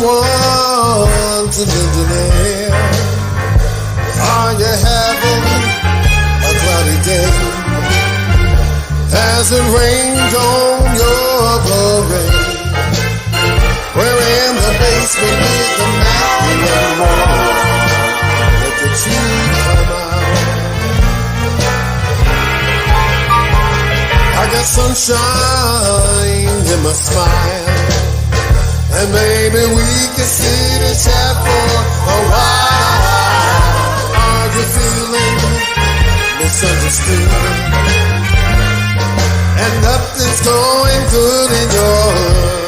someone to lend an ear? Are you having a cloudy day? Has it rained on your parade? We're in the basement with the Mclemore. Let the truth come out. I got sunshine in my smile, and maybe we can sit and chat for a while. Are you feeling misunderstood? And nothing's going good in your hood.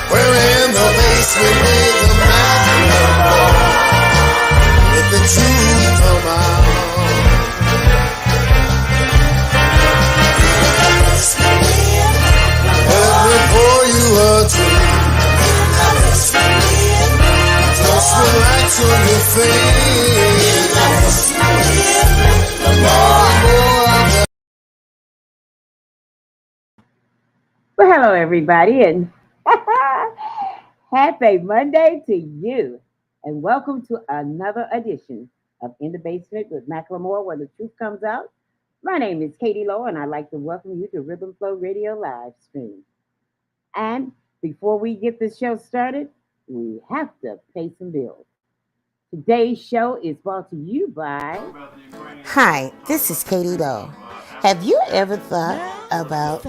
We're in the basement with the Mclemore. Let the truth come out. Pour you a drink. Just relax on your face. Well, hello everybody, and happy Monday to you, and welcome to another edition of In the Basement with Mclemore, where the truth comes out. My name is Katie Lowe, and I'd like to welcome you to Rhythm Flow Radio live stream. And before we get the show started, we have to pay some bills. Today's show is brought to you by... Hi, this is Katie Lowe. Have you ever thought about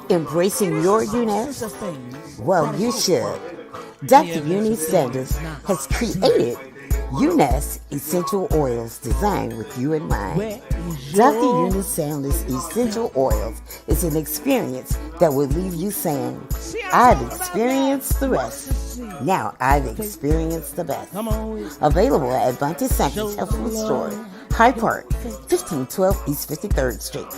embracing your uniqueness? Well, you should. Dr. Eunice Sanders has created Ness essential oils designed with you in mind. Dr. Eunice Sanders essential oils is an experience that will leave you saying, I've experienced the rest. Now I've experienced the best. Available at Bonte Sanchez Health Food Store, Hyde Park, 1512 East 53rd Street.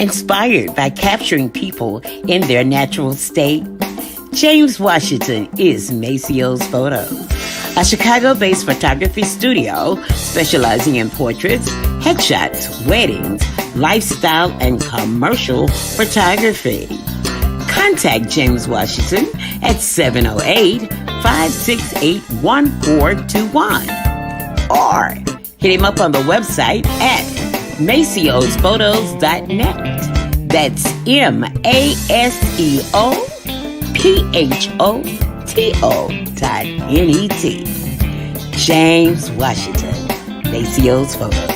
Inspired by capturing people in their natural state, James Washington is Maceo's Photos, a Chicago-based photography studio specializing in portraits, headshots, weddings, lifestyle, and commercial photography. Contact James Washington at 708-568-1421 or hit him up on the website at MaceoPhotos.net. That's MaceoPhotos.net. James Washington, Maceo's Photos.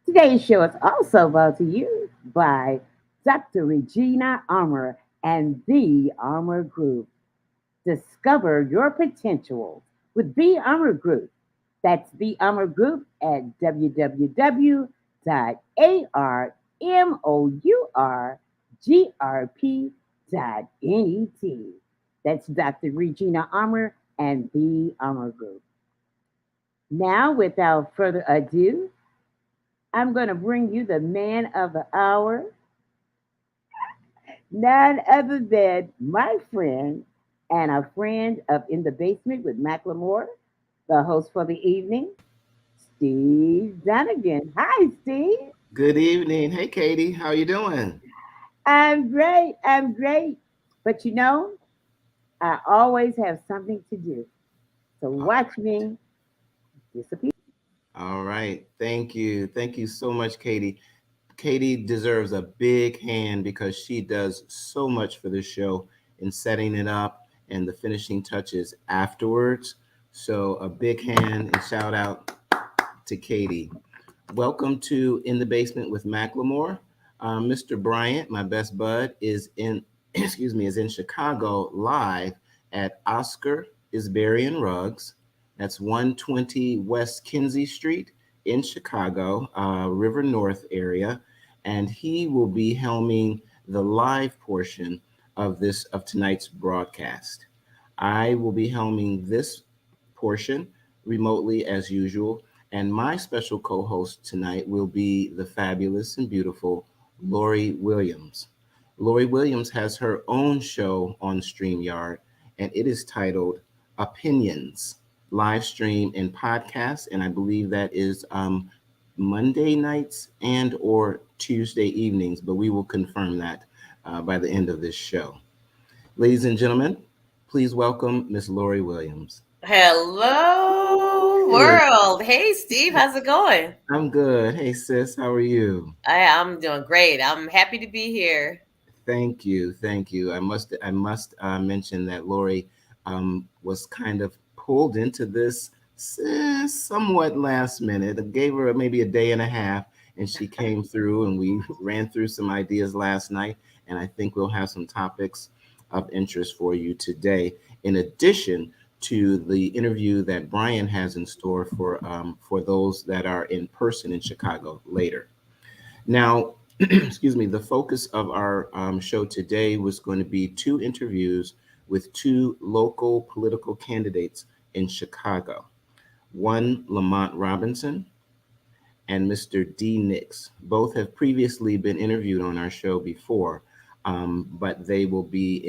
Today's show is also brought to you by Dr. Regina Armour and The Armour Group. Discover your potential with The Armour Group. That's The Armour Group at www.armourgrp.net. That's Dr. Regina Armour and The Armour Group. Now, without further ado, I'm going to bring you the man of the hour, none other than my friend and a friend of In the Basement with Mclemore, the host for the evening, Steve Dunagan. Hi, Steve. Good evening. Hey, Katie. How you doing? I'm great. But you know, I always have something to do. So watch me disappear. All right. Thank you. Thank you so much, Katie. Katie deserves a big hand because she does so much for this show in setting it up and the finishing touches afterwards. So a big hand and shout out to Katie. Welcome to In the Basement with Mclemore. Mr. Bryant, my best bud, is in Chicago live at Oscar Isbarian Rugs. That's 120 West Kinsey Street in Chicago, River North area. And he will be helming the live portion of tonight's broadcast. I will be helming this portion remotely as usual. And my special co-host tonight will be the fabulous and beautiful Lorie Williams. Lorie Williams has her own show on StreamYard, and it is titled Opinions, live stream and podcast, and I believe that is Monday nights and or Tuesday evenings, but we will confirm that by the end of this show. Ladies and gentlemen, please welcome Miss Lorie Williams. Hello, world. Hey, Steve, how's it going? I'm good. Hey, sis, how are you? I'm doing great. I'm happy to be here. Thank you, thank you. I must mention that Lorie was kind of pulled into this somewhat last minute. It gave her maybe a day and a half, and she came through, and we ran through some ideas last night. And I think we'll have some topics of interest for you today, in addition to the interview that Bryant has in store for those that are in person in Chicago later. Now, excuse me, the focus of our show today was going to be two interviews with two local political candidates in Chicago. One, Lamont Robinson, and Mr. Dee Nixx. Both have previously been interviewed on our show before, but they will be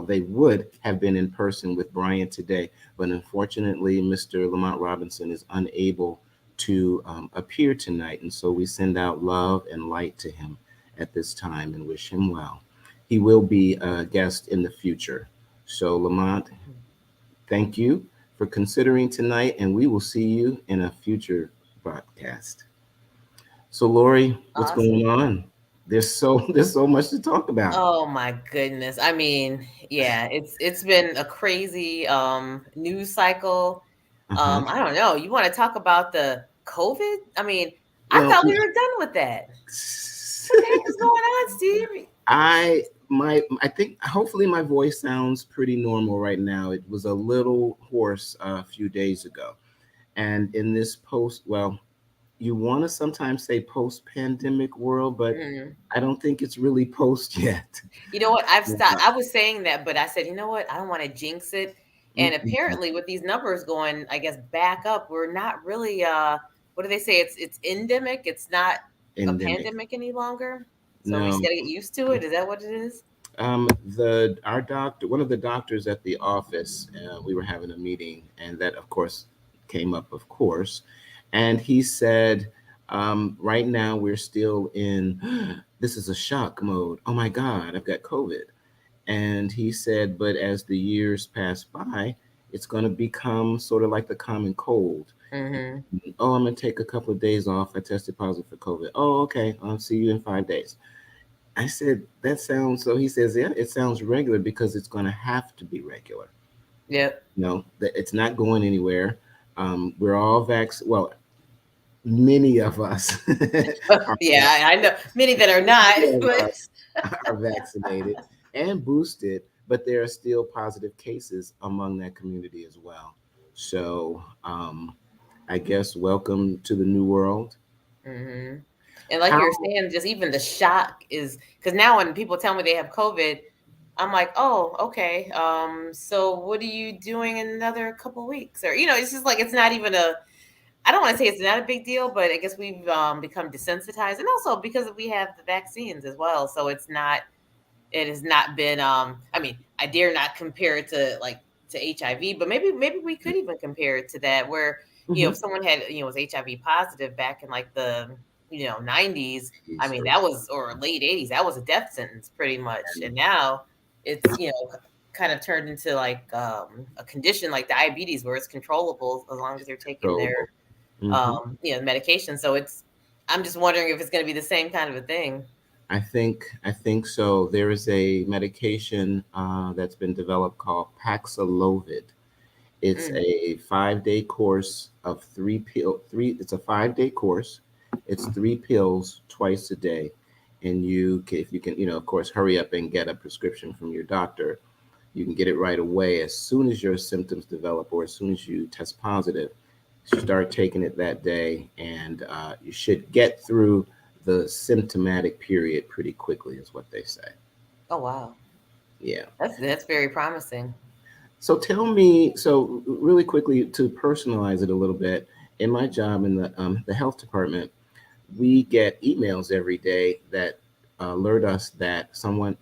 they would have been in person with Bryant today. But unfortunately, Mr. Lamont Robinson is unable to appear tonight. And so we send out love and light to him at this time and wish him well. He will be a guest in the future. So Lamont, thank you for considering tonight, and we will see you in a future broadcast. So Lorie, what's going on? There's so much to talk about. Oh my goodness. I mean, yeah, it's been a crazy news cycle. I don't know. You want to talk about the COVID? I mean, I thought we were done with that. What the heck is going on, Steve? I think hopefully my voice sounds pretty normal right now. It was a little hoarse a few days ago. And in this you want to sometimes say post-pandemic world, but I don't think it's really post yet. You know what? I've stopped. I was saying that, but I said, you know what? I don't want to jinx it. And apparently with these numbers going, I guess, back up, we're not really, what do they say? It's endemic. It's not endemic. A pandemic any longer. So we just got to get used to it. Is that what it is? Our doctor, one of the doctors at the office, we were having a meeting, and that, of course, came up, of course. And he said, right now we're still in, this is a shock mode. Oh my God, I've got COVID. And he said, but as the years pass by, it's going to become sort of like the common cold. Mm-hmm. Oh, I'm going to take a couple of days off. I tested positive for COVID. Oh, okay. I'll see you in 5 days. I said, that sounds, so he says, yeah, it sounds regular because it's going to have to be regular. Yep. No, it's not going anywhere. We're all vaccinated. Well, many of us. I know. Many that are not. Are vaccinated and boosted, but there are still positive cases among that community as well. So I guess welcome to the new world. Mm-hmm. And like you're saying, just even the shock is, because now when people tell me they have COVID, I'm like, oh, okay. So what are you doing in another couple of weeks? Or, it's just like, it's not even I don't want to say it's not a big deal, but I guess we've become desensitized. And also because we have the vaccines as well. So it has not been, I mean, I dare not compare it to HIV, but maybe we could even compare it to that where, if someone had, was HIV positive back in like the, 90s, I mean, that was, or late 80s, that was a death sentence pretty much. And now it's, kind of turned into like a condition like diabetes where it's controllable as long as you're taking their, medication. So I'm just wondering if it's going to be the same kind of a thing. I think so. There is a medication that's been developed called Paxlovid. It's a 5-day course of 3 pills. It's a 5-day course. It's 3 pills twice a day, and if you can, of course, hurry up and get a prescription from your doctor. You can get it right away as soon as your symptoms develop, or as soon as you test positive. You start taking it that day, and you should get through the symptomatic period pretty quickly, is what they say. Oh wow! Yeah, that's very promising. So tell me, really quickly, to personalize it a little bit. In my job in the health department, we get emails every day that alert us that someone,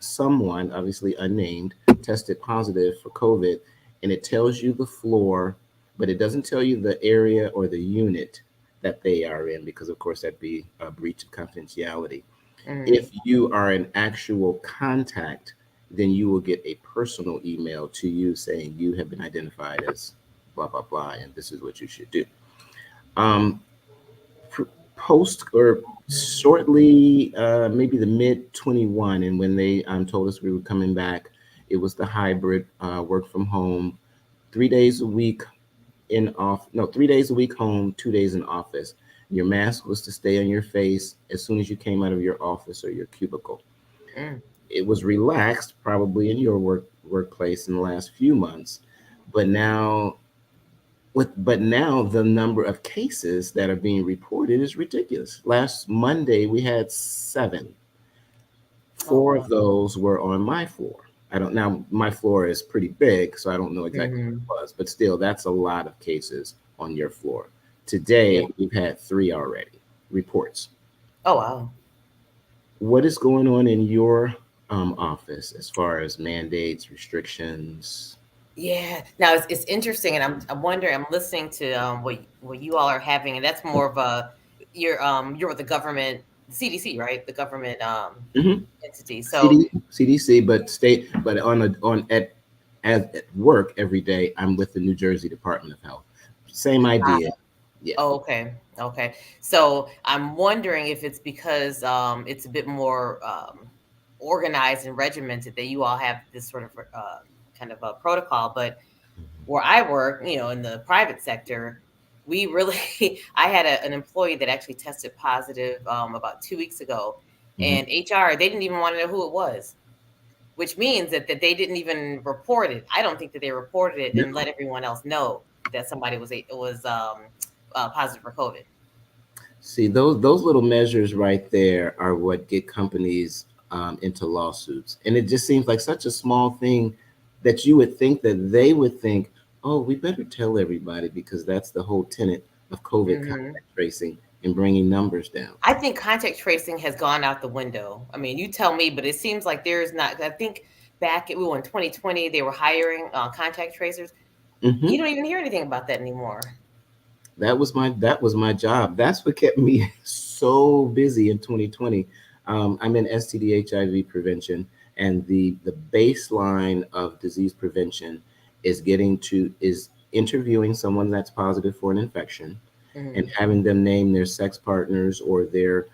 obviously unnamed, tested positive for COVID, and it tells you the floor, but it doesn't tell you the area or the unit that they are in, because of course that'd be a breach of confidentiality. If you are an actual contact, then you will get a personal email to you saying you have been identified as blah, blah, blah, and this is what you should do. Post or shortly, maybe the mid 21, and when they told us we were coming back, it was the hybrid work from home, 3 days a week 3 days a week home, 2 days in office. Your mask was to stay on your face as soon as you came out of your office or your cubicle. It was relaxed probably in your workplace in the last few months, but now the number of cases that are being reported is ridiculous. Last Monday we had 7. 4 of those were on my floor. Now my floor is pretty big, so I don't know exactly what it was, but still, that's a lot of cases on your floor. Today, we've had 3 already reports. Oh, wow. What is going on in your office as far as mandates, restrictions? Yeah. Now it's interesting, and I'm wondering. I'm listening to what you all are having, and that's more of you're with the government CDC, right? The government entity. So CDC, but at work every day, I'm with the New Jersey Department of Health. Same idea. Yeah. Oh, okay. So I'm wondering if it's because it's a bit more organized and regimented that you all have this sort of kind of a protocol. But where I work, in the private sector, we really, I had an employee that actually tested positive about 2 weeks ago, and HR, they didn't even want to know who it was, which means that they didn't even report it. I don't think that they reported it and let everyone else know that somebody was positive for COVID. See, those little measures right there are what get companies into lawsuits. And it just seems like such a small thing that you would think that they would think, oh, we better tell everybody, because that's the whole tenet of COVID contact tracing and bringing numbers down. I think contact tracing has gone out the window. I mean, you tell me, but it seems like there's not. I think back in 2020, they were hiring contact tracers. You don't even hear anything about that anymore. That was my job. That's what kept me so busy in 2020. I'm in STD HIV prevention, and the baseline of disease prevention is interviewing someone that's positive for an infection and having them name their sex partners or their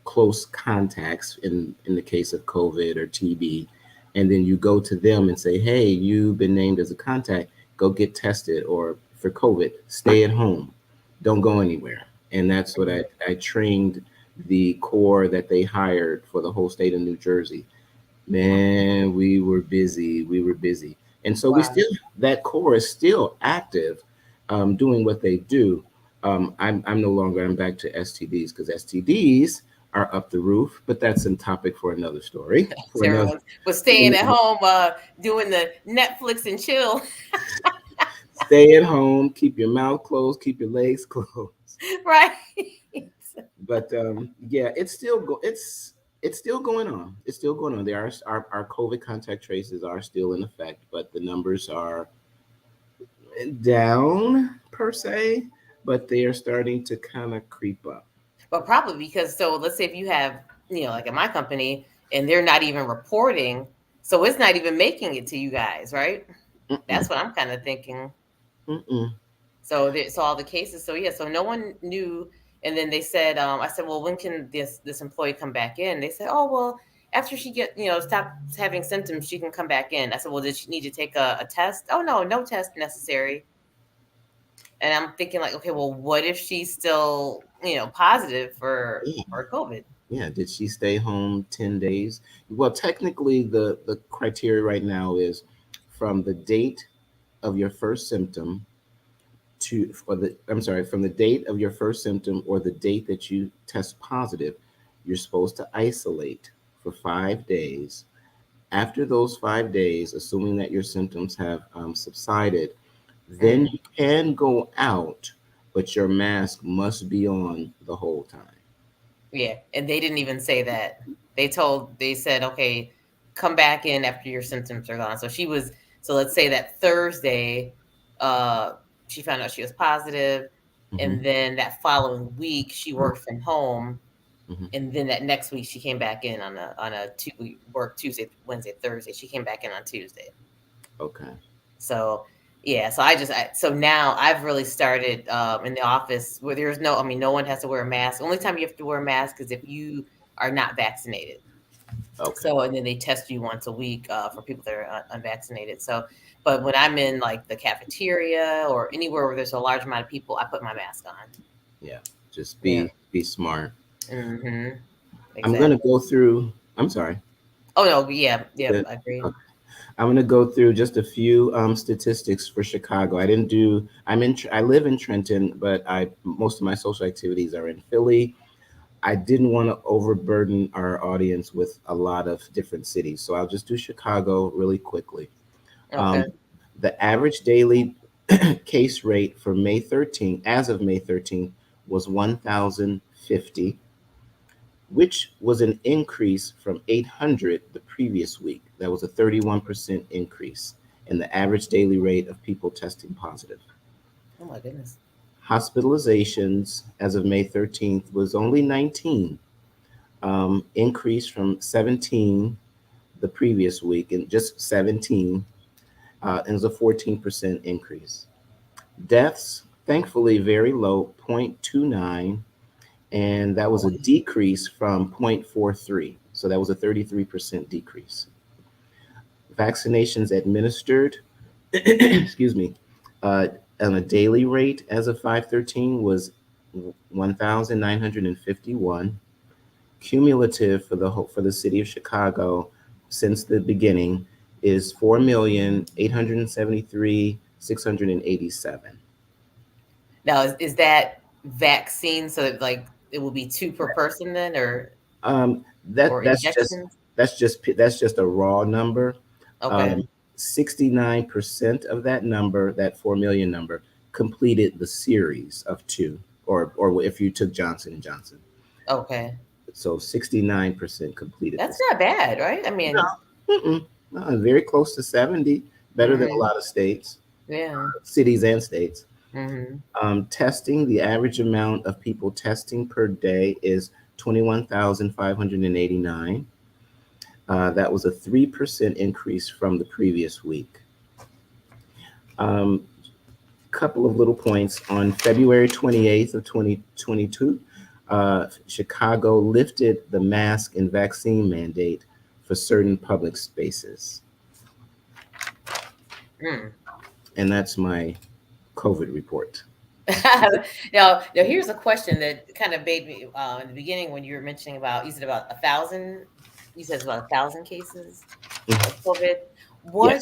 close contacts in the case of COVID or TB. And then you go to them and say, hey, you've been named as a contact, go get tested, or for COVID, stay at home, don't go anywhere. And that's what I trained the corps that they hired for the whole state of New Jersey. Man, we were busy. And so that corps is still active, doing what they do. I'm no longer, I'm back to STDs, because STDs are up the roof, but that's a topic for another story. Everyone was staying at home, doing the Netflix and chill. Stay at home, keep your mouth closed, keep your legs closed. Right. But it's still going on. It's still going on. Our COVID contact traces are still in effect, but the numbers are down per se, but they are starting to kind of creep up. But probably because, so let's say if you have, like at my company, and they're not even reporting, so it's not even making it to you guys, right? That's what I'm kind of thinking. So all the cases. So no one knew. And then they said, I said, well, when can this employee come back in? They said, oh, well, after she stops having symptoms, she can come back in. I said, well, did she need to take a test? Oh, no test necessary. And I'm thinking like, okay, well, what if she's still, positive for COVID? Yeah. Did she stay home 10 days? Well, technically the criteria right now is from the date of your first symptom from the date of your first symptom or the date that you test positive, you're supposed to isolate for 5 days. After those 5 days, assuming that your symptoms have subsided, then you can go out, but your mask must be on the whole time. Yeah, and they didn't even say that. They said, okay, come back in after your symptoms are gone. So let's say that Thursday, she found out she was positive, and then that following week she worked from home, and then that next week she came back in on we worked Tuesday, Wednesday, Thursday. She came back in on Tuesday. Okay. So yeah, so now I've really started in the office where there's no one has to wear a mask. The only time you have to wear a mask is if you are not vaccinated. Okay. So, and then they test you once a week for people that are unvaccinated. So, but when I'm in like the cafeteria or anywhere where there's a large amount of people, I put my mask on. Yeah, just be smart. Exactly. I'm gonna go through. I'm sorry. Oh no, yeah, I agree. Okay. I'm gonna go through just a few statistics for Chicago. I live in Trenton, but most of my social activities are in Philly. I didn't want to overburden our audience with a lot of different cities, so I'll just do Chicago really quickly. Okay. The average daily case rate for May 13th, as of May 13th, was 1,050, which was an increase from 800 the previous week. That was a 31% increase in the average daily rate of people testing positive. Oh my goodness. Hospitalizations as of May 13th was only 19, increase from 17 the previous week, and just 17, and it was a 14% increase. Deaths, thankfully, very low, 0.29, and that was a decrease from 0.43. So that was a 33% decrease. Vaccinations administered, excuse me, on a daily rate as of 5/13 was 1,951. Cumulative for the city of Chicago since the beginning is 4,873,687. Now, is that vaccine? So like it will be 2 per person then, or that's just a raw number. Okay. 69% of that number, that 4 million number, completed the series of 2, or if you took Johnson and Johnson. Okay. So 69% completed. That's not bad, right? I mean, no, very close to 70, better than a lot of states. Yeah. Cities and states. Testing, the average amount of people testing per day is 21,589. That was a 3% increase from the previous week. Couple of little points. On February 28th of 2022, Chicago lifted the mask and vaccine mandate for certain public spaces. And that's my COVID report. Now, here's a question that kind of made me in the beginning when you were mentioning about, you said about 1,000. You said it's about 1,000 cases of COVID. What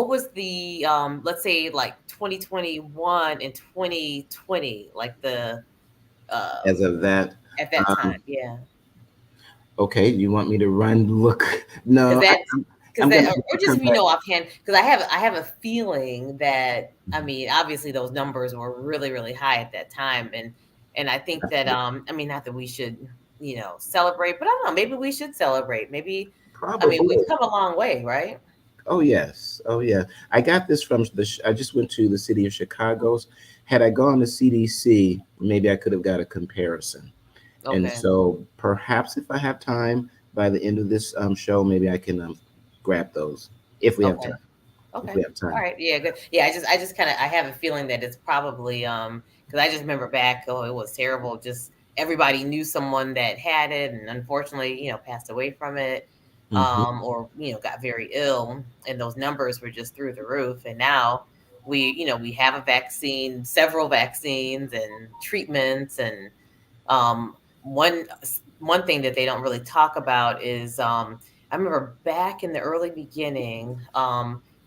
was the let's say like 2021 and 2020, like the as of that at that time? Yeah. Okay, you want me to look? No, or just offhand, because I have a feeling that, I mean, obviously those numbers were really, really high at that time, and I think that I mean, not that we should celebrate, but I don't know, maybe we should celebrate. Maybe probably. I mean, we've come a long way, right? Oh yes, oh yeah. I got this from I just went to the city of Chicago's. Had I gone to CDC, maybe I could have got a comparison. Okay. And so perhaps if I have time by the end of this show, maybe I can grab those if we have time. Okay. If we have time. All right. Yeah. Good. Yeah. I just kind of, I have a feeling that it's probably because I just remember back. Oh, it was terrible. Just everybody knew someone that had it, and unfortunately, passed away from it, or got very ill, and those numbers were just through the roof. And now we have a vaccine, several vaccines and treatments, and one thing that they don't really talk about is I remember back in the early beginning,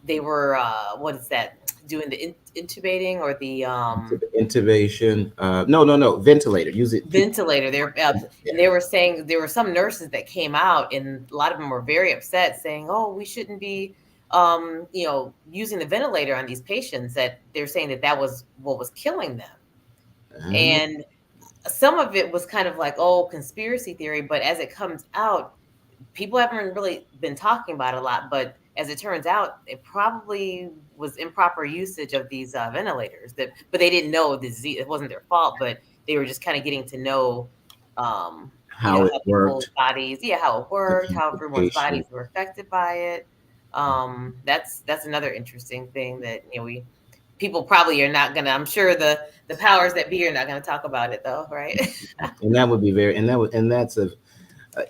they were what is that, doing the intubating or the intubation? No, ventilator. Use it. Ventilator. And they were saying there were some nurses that came out, and a lot of them were very upset, saying, "Oh, we shouldn't be, using the ventilator on these patients." That they're saying that was what was killing them, and some of it was kind of like, oh, conspiracy theory. But as it comes out, people haven't really been talking about it a lot. But as it turns out, it probably was improper usage of these ventilators. But they didn't know the disease. It wasn't their fault, but they were just kind of getting to know, how it how people's worked, bodies, how it the worked, how everyone's complications. bodies were affected by it. That's another interesting thing that people probably are not gonna. I'm sure the powers that be are not gonna talk about it though, right? And that would be very, and that's a,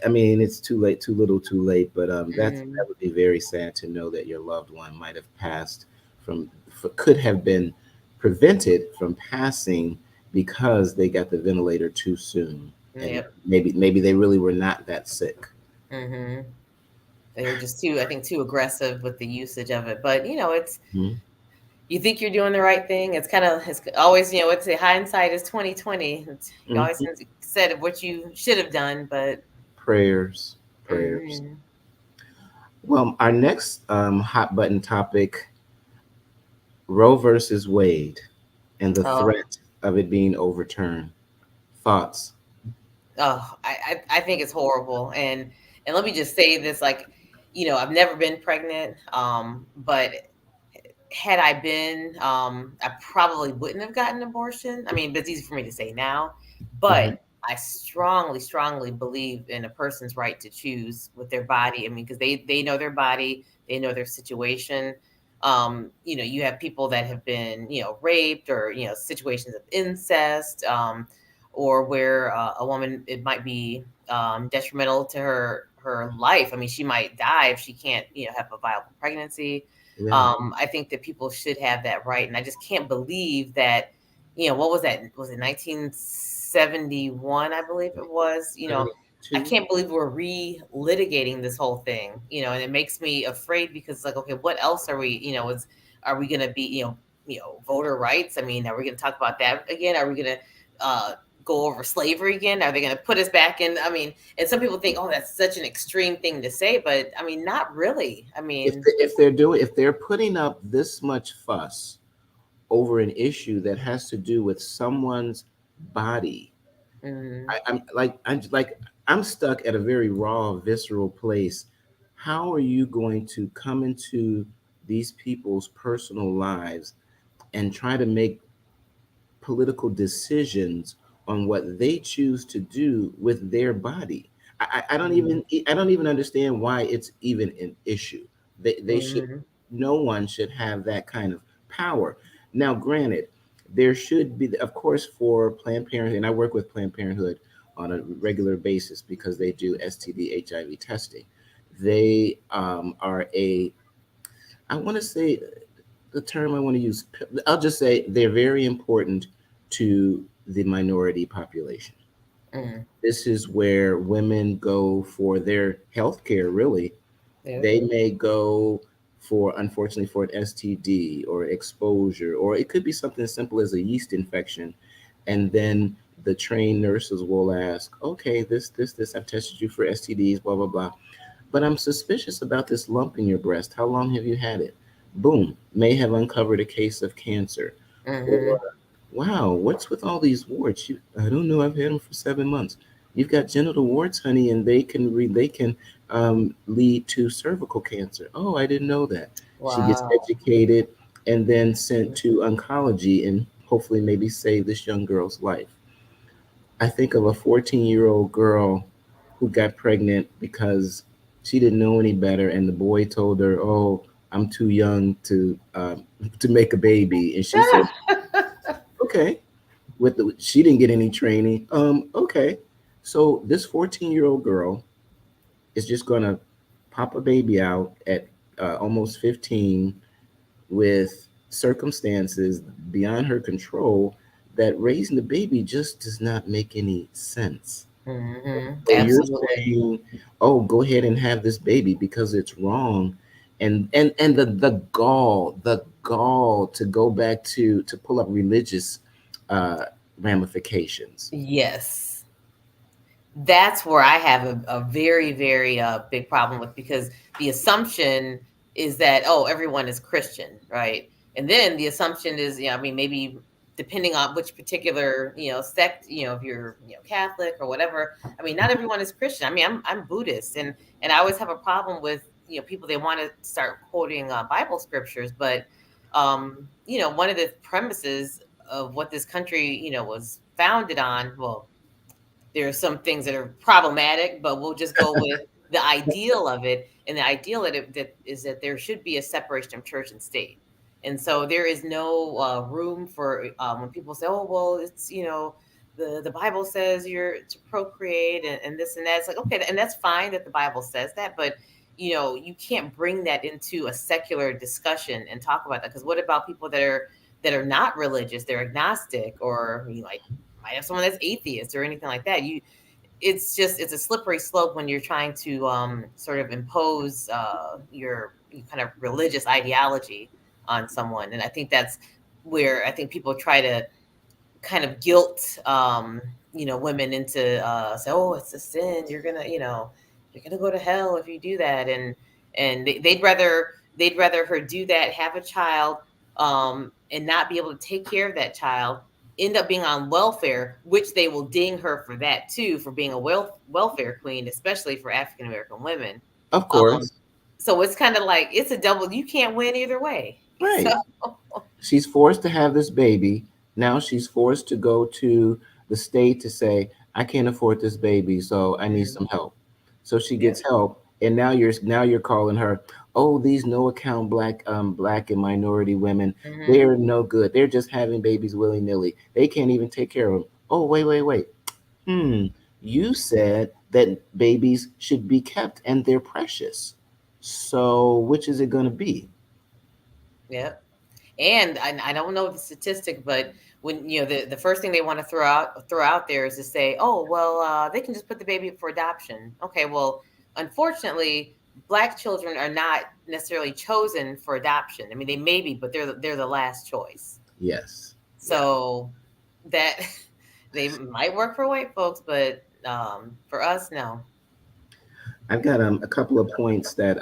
I mean, it's too late, too little, too late. But that would be very sad to know that your loved one might have passed could have been prevented from passing because they got the ventilator too soon, and Yep. maybe they really were not that sick. Mm-hmm. They were just too aggressive with the usage of it. But it's Mhm. you think you're doing the right thing. It's always what's it? Hindsight is 2020. You always Mhm. said what you should have done, but Prayers. mhm. Well, our next hot button topic: Roe versus Wade and the Oh, threat of it being overturned. Thoughts? I think it's horrible. And let me just say this, like, I've never been pregnant, but had I been, I probably wouldn't have gotten an abortion. I mean, it's easy for me to say now, Mhm. but I strongly, strongly believe in a person's right to choose with their body. I mean, because they know their body, they know their situation. You have people that have been, raped, or situations of incest, or where a woman, it might be detrimental to her life. I mean, she might die if she can't, have a viable pregnancy. Yeah. I think that people should have that right, and I just can't believe that. What was that? Was it 1971? I believe it was. I 72. can't believe we're re-litigating this whole thing. And it makes me afraid because, like, okay, what else are we? Are we going to be? Voter rights. I mean, are we going to talk about that again? Are we going to go over slavery again? Are they going to put us back in? I mean, and some people think, oh, that's such an extreme thing to say, but I mean, not really. I mean, If they're putting up this much fuss over an issue that has to do with someone's body, mhm. I'm stuck at a very raw, visceral place. How are you going to come into these people's personal lives and try to make political decisions on what they choose to do with their body? I don't even understand why it's even an issue. They should Mhm. No one should have that kind of power. Now, granted, there should be, of course, for Planned Parenthood, and I work with Planned Parenthood on a regular basis because they do STD HIV testing. They are a, I want to say the term I want to use, I'll just say they're very important to the minority population. Mhm. This is where women go for their health care, really. Yeah. They may go for, unfortunately, for an STD or exposure, or it could be something as simple as a yeast infection. And then the trained nurses will ask, okay, this, I've tested you for STDs, blah, blah, blah. But I'm suspicious about this lump in your breast. How long have you had it? Boom, may have uncovered a case of cancer. Or, Mhm. wow, what's with all these warts? I don't know. I've had them for 7 months. You've got genital warts, honey, and they can lead to cervical cancer. Oh, I didn't know that. She gets Wow. educated and then sent to oncology and hopefully maybe save this young girl's life. I think of a 14-year-old girl who got pregnant because she didn't know any better, and the boy told her, "Oh, I'm too young to make a baby," and she said, "Okay." She didn't get any training. Okay, so this 14-year-old girl is just gonna pop a baby out at almost 15 with circumstances beyond her control that raising the baby just does not make any sense. Mhm. So you're Absolutely. saying, "Oh, go ahead and have this baby because it's wrong," and the gall to go back to pull up religious uh, ramifications. Yes. That's where I have a very, very big problem with, because the assumption is that, oh, everyone is Christian, right? And then the assumption is, I mean, maybe depending on which particular, sect, if you're, Catholic or whatever. I mean, not everyone is Christian. I mean, I'm Buddhist, and I always have a problem with, people, they want to start quoting Bible scriptures, but one of the premises of what this country was founded on, well, there are some things that are problematic, but we'll just go with the ideal of it. And the ideal of it is that there should be a separation of church and state. And so there is no room for when people say, oh, well, it's, the Bible says you're to procreate and this and that. It's like, okay, and that's fine that the Bible says that, but you can't bring that into a secular discussion and talk about that. Because what about people that are not religious, they're agnostic, or might have someone that's atheist or anything like that. It's a slippery slope when you're trying to sort of impose your kind of religious ideology on someone. And I think that's where I think people try to kind of guilt women into say, oh, it's a sin, you're gonna go to hell if you do that, and they'd rather her do that, have a child, and not be able to take care of that child, end up being on welfare, which they will ding her for that too, for being a welfare queen, especially for African American women. Of course. So it's kind of like it's a double. You can't win either way. Right. So. She's forced to have this baby. Now she's forced to go to the state to say, I can't afford this baby, so I need some help. So she gets help, and now you're calling her, oh, these no account black and minority women, they're no good. They're just having babies willy-nilly. They can't even take care of them. Oh, wait. You said that babies should be kept and they're precious. So which is it going to be? Yeah. And I don't know the statistic, but when the first thing they want to throw out there is to say, oh, well, they can just put the baby up for adoption. Okay, well, unfortunately, Black children are not necessarily chosen for adoption. I mean, they may be, but they're the last choice. Yes. So that they might work for white folks, but for us, no. I've got a couple of points that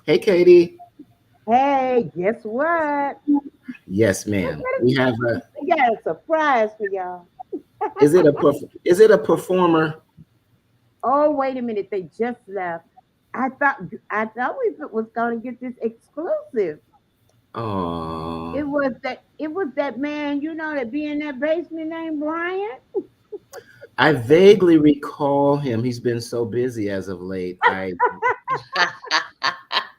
hey, Katie. Hey, guess what? Yes, ma'am. We got a surprise for y'all. Is it a performer? Oh, wait a minute. They just left. I thought we was going to get this exclusive. Oh. It was that man, that be in that basement named Bryant. I vaguely recall him. He's been so busy as of late.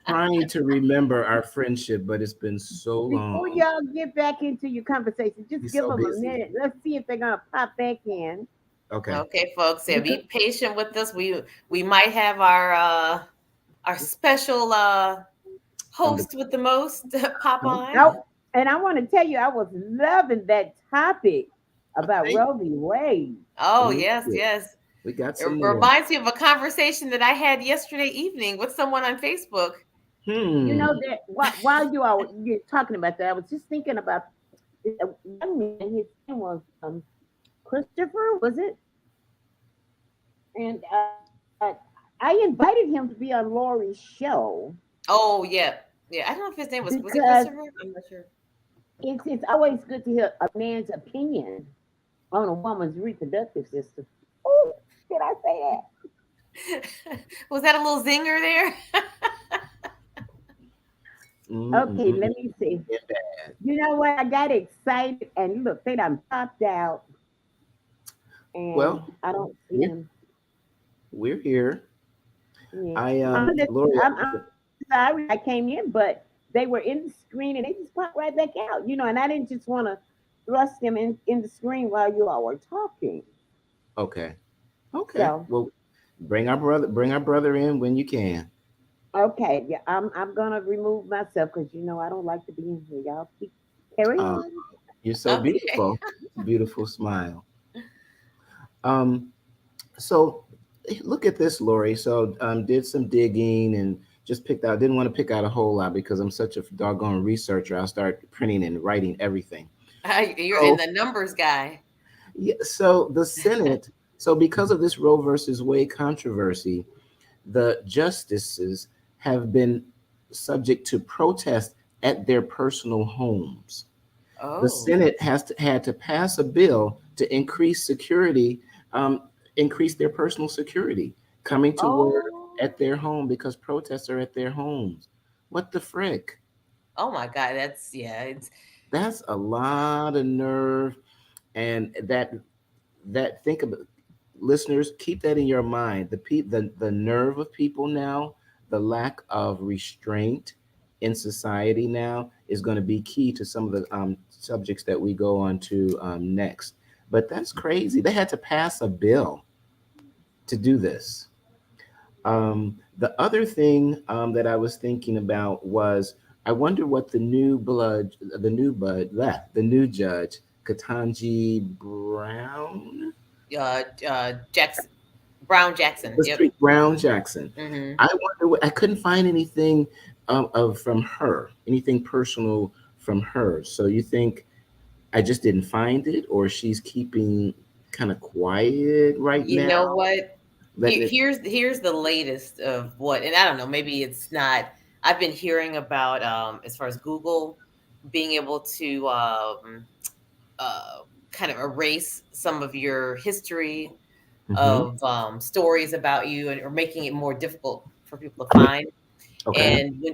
Trying to remember our friendship, but it's been so long. Before y'all get back into your conversation, just give them a minute. Let's see if they're gonna pop back in. Okay, folks. Yeah, be patient with us. We might have our special host with the most pop on. Nope. And I want to tell you, I was loving that topic about Roe v. Wade. Oh, yes. We got some. It reminds me of a conversation that I had yesterday evening with someone on Facebook. That while you're talking about that, I was just thinking about young man. His name was Christopher, was it? And I invited him to be on Lorie's show. Oh yeah. I don't know if his name was it Christopher? I'm not sure. It's always good to hear a man's opinion on a woman's reproductive system. Oh, did I say that? Was that a little zinger there? Okay, let me see. You know what? I got excited, and look, they done popped out. And I don't see him. We're here. Yeah. I'm sorry I came in, but they were in the screen, and they just popped right back out. And I didn't just want to thrust them in the screen while you all were talking. Okay. So, well, bring our brother in when you can. Okay, yeah, I'm gonna remove myself because I don't like to be in here. Y'all keep carrying on. You're so beautiful. Beautiful smile. So look at this, Lorie. So did some digging and just didn't want to pick out a whole lot because I'm such a doggone researcher. I'll start printing and writing everything. You're in the numbers guy. Yeah. So the Senate, because of this Roe versus Wade controversy, the justices have been subject to protest at their personal homes. Oh. The Senate had to pass a bill to increase security, increase their personal security, coming to work at their home because protests are at their homes. What the frick? Oh my God, it's That's a lot of nerve, and that think about, listeners, keep that in your mind. The nerve of people now, the lack of restraint in society now is going to be key to some of the subjects that we go on to next. But that's crazy. They had to pass a bill to do this. The other thing that I was thinking about was I wonder what the new judge, Katanji Brown, Jackson Brown Jackson. the Yep. Street Brown Jackson. Hmm. I wonder what I couldn't find anything of from her, anything personal from her. So you think I just didn't find it, or she's keeping kind of quiet right You know now, what? letting it. Here's the latest of what, and I don't know, maybe it's not. I've been hearing about as far as Google being able to uh, kind of erase some of your history Mhm. of stories about you, or making it more difficult for people to find. Okay. And when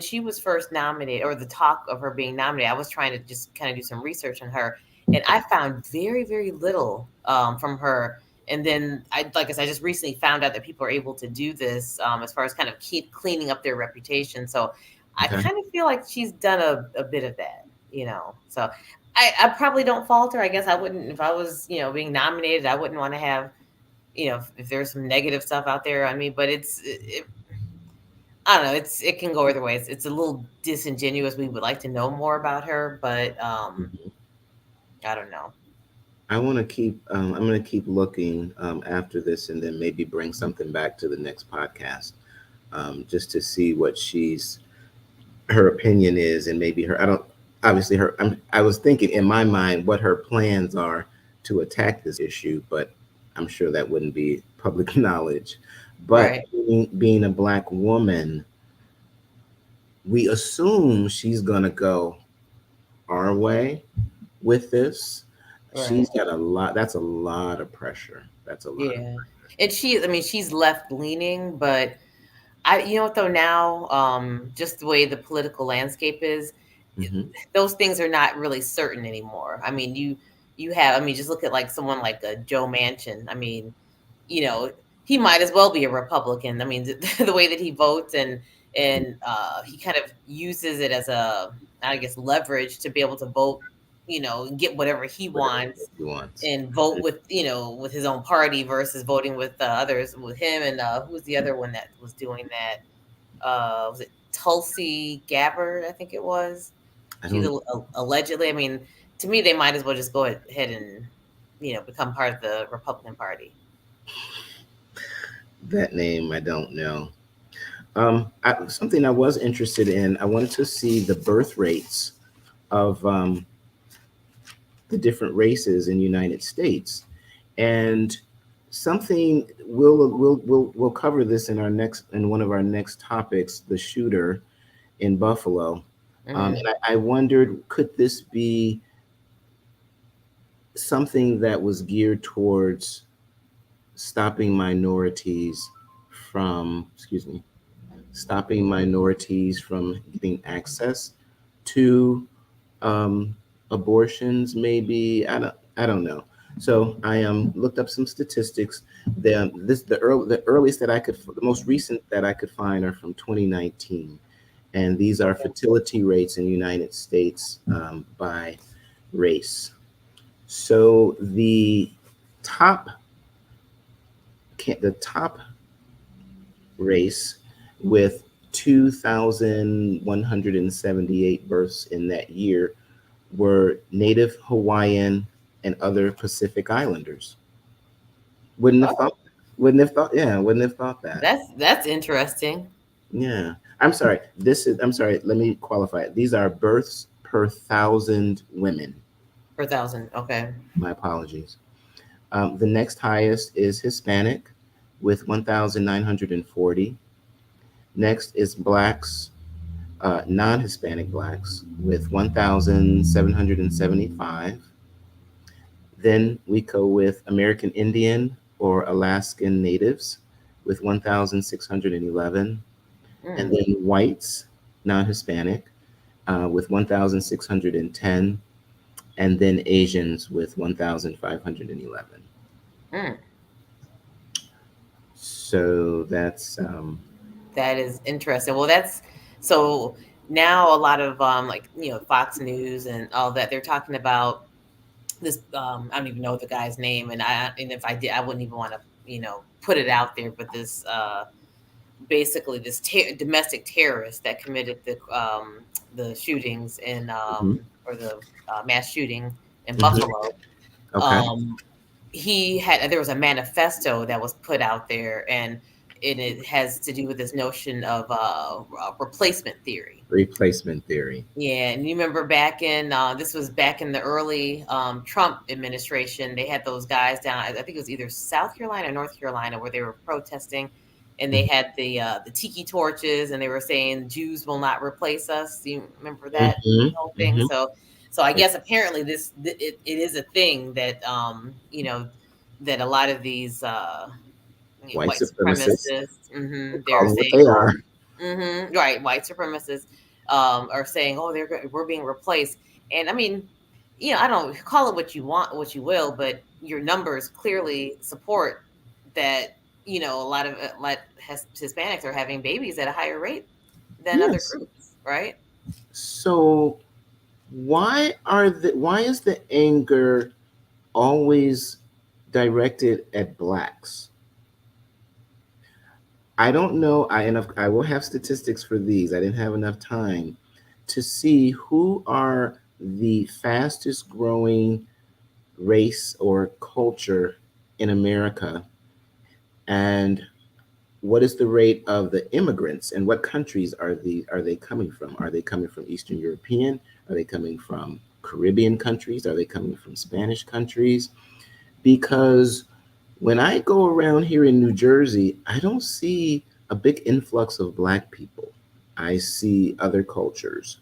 she was first nominated, or the talk of her being nominated, I was trying to just kind of do some research on her, and I found very little from her. And then like I said, I just recently found out that people are able to do this as far as kind of keep cleaning up their reputation. So I Okay. kind of feel like she's done a bit of that, you know. So I probably don't fault her. I guess I wouldn't, if I was, you know, being nominated, I wouldn't want to have, you know, if there's some negative stuff out there. I mean, but I don't know. It can go either ways. It's a little disingenuous. We would like to know more about her, but Mhm. I don't know. I want to keep. I'm going to keep looking after this, and then maybe bring something back to the next podcast, just to see what her opinion is, and maybe her. I don't obviously her. I was thinking in my mind what her plans are to attack this issue, but I'm sure that wouldn't be public knowledge. But Right. being a black woman, we assume she's going to go our way with this. Right. She's got a lot. That's a lot of pressure. That's a lot of. Yeah. And I mean, she's left leaning, but you know what though, now, just the way the political landscape is, Mhm. those things are not really certain anymore. I mean, you have, I mean, just look at like someone like Joe Manchin. I mean, you know, he might as well be a Republican. I mean, the way that he votes, and he kind of uses it as a, I guess, leverage to be able to vote, you know, and get whatever he Whatever wants, he wants. and vote with, you know, with his own party versus voting with others, with him. And who's the other one that was doing that? Was it Tulsi Gabbard? I think it was. I She's don't. allegedly. I mean, to me, they might as well just go ahead and, you know, become part of the Republican Party. That name I don't know. Something I was interested in. I wanted to see the birth rates of the different races in the United States, and something we'll cover this in one of our next topics, the shooter in Buffalo. Mhm. And I wondered, could this be something that was geared towards stopping minorities excuse me, stopping minorities from getting access to abortions? Maybe I don't know. So I looked up some statistics. The earliest that the most recent that I could find are from 2019, and these are fertility rates in the United States by race. So top the top race with 2,178 births in that year were Native Hawaiian and other Pacific Islanders. Wouldn't have thought. Wouldn't have thought. Yeah, wouldn't have thought that. That's interesting. Yeah. I'm sorry. I'm sorry. Let me qualify it. These are births per 1,000 women. Per 1,000. Okay. My apologies. The next highest is Hispanic with 1,940. Next is Blacks, non-Hispanic Blacks with 1,775. Then we go with American Indian or Alaskan Natives with 1,611, and then whites, non-Hispanic, with 1,610, and then Asians with 1,511. So that's that is interesting. Well, that's so now a lot of like Fox News and all that, they're talking about this. I don't even know the guy's name, and if I did, I wouldn't even want to put it out there. But this basically this domestic terrorist that committed the shootings in or the mass shooting in Buffalo. okay. There was a manifesto that was put out there, and it has to do with this notion of replacement theory. Replacement theory. Yeah, and you remember back in this was back in the early Trump administration, they had those guys down. I think it was either South Carolina or North Carolina where they were protesting, and they had the tiki torches, and they were saying Jews will not replace us. Do you remember that whole thing? So I guess apparently it is a thing that that a lot of these white supremacists they're saying they are. Right, white supremacists are saying, oh, we're being replaced. And I mean, I don't call it what you want, what you will, but your numbers clearly support that. A lot of Hispanics are having babies at a higher rate than other groups, right? So why is the anger always directed at blacks? I don't know. I will have statistics for these. I didn't have enough time to see who are the fastest growing race or culture in America, and what is the rate of the immigrants, and what countries are they coming from? Are they coming from Eastern European? Are they coming from Caribbean countries? Are they coming from Spanish countries? Because when I go around here in New Jersey, I don't see a big influx of Black people. I see other cultures.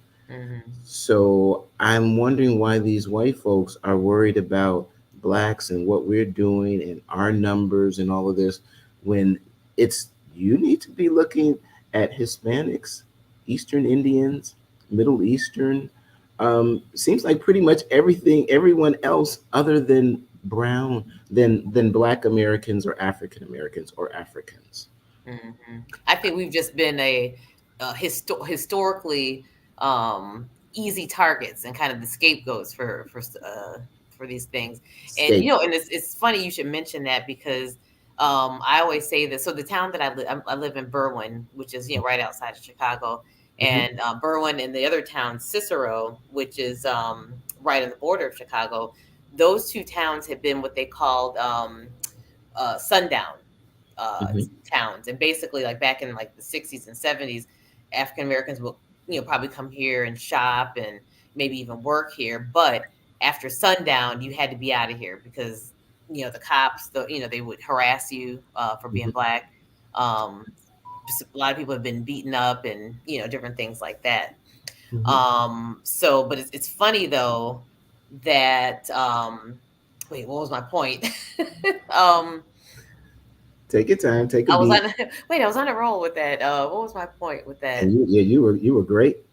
So I'm wondering why these white folks are worried about Blacks and what we're doing and our numbers and all of this, when you need to be looking at Hispanics, Eastern Indians, Middle Eastern. Seems like pretty much everyone else other than brown, than Black Americans or African Americans or Africans. I think we've just been historically easy targets and kind of the scapegoats for these things. And and it's funny you should mention that, because I always say this. So the town that I live in, Berwyn, which is right outside of Chicago, and Berwyn and the other town, Cicero, which is right on the border of Chicago. Those two towns have been what they called sundown towns, and basically, like back in like the 60s and 70s, African Americans will probably come here and shop and maybe even work here, but after sundown, you had to be out of here because the cops, they would harass you for being Black. A lot of people have been beaten up and different things like that. So, but it's funny though that wait, what was my point? Take your time. Take a beat. I was on a roll with that. What was my point with that? And you were great.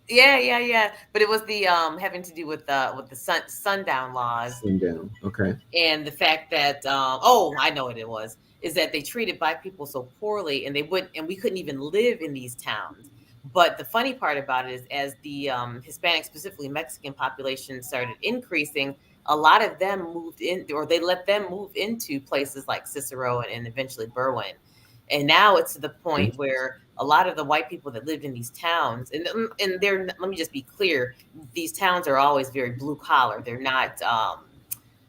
Yeah. But it was the having to do with the sundown laws. Sundown, okay. And the fact that I know what it was, is that they treated Black people so poorly, and we couldn't even live in these towns. But the funny part about it is, as the Hispanic, specifically Mexican population started increasing, a lot of them moved in, or they let them move into places like Cicero and eventually Berwyn. And now it's to the point where a lot of the white people that lived in these towns, and let me just be clear, these towns are always very blue collar. They're not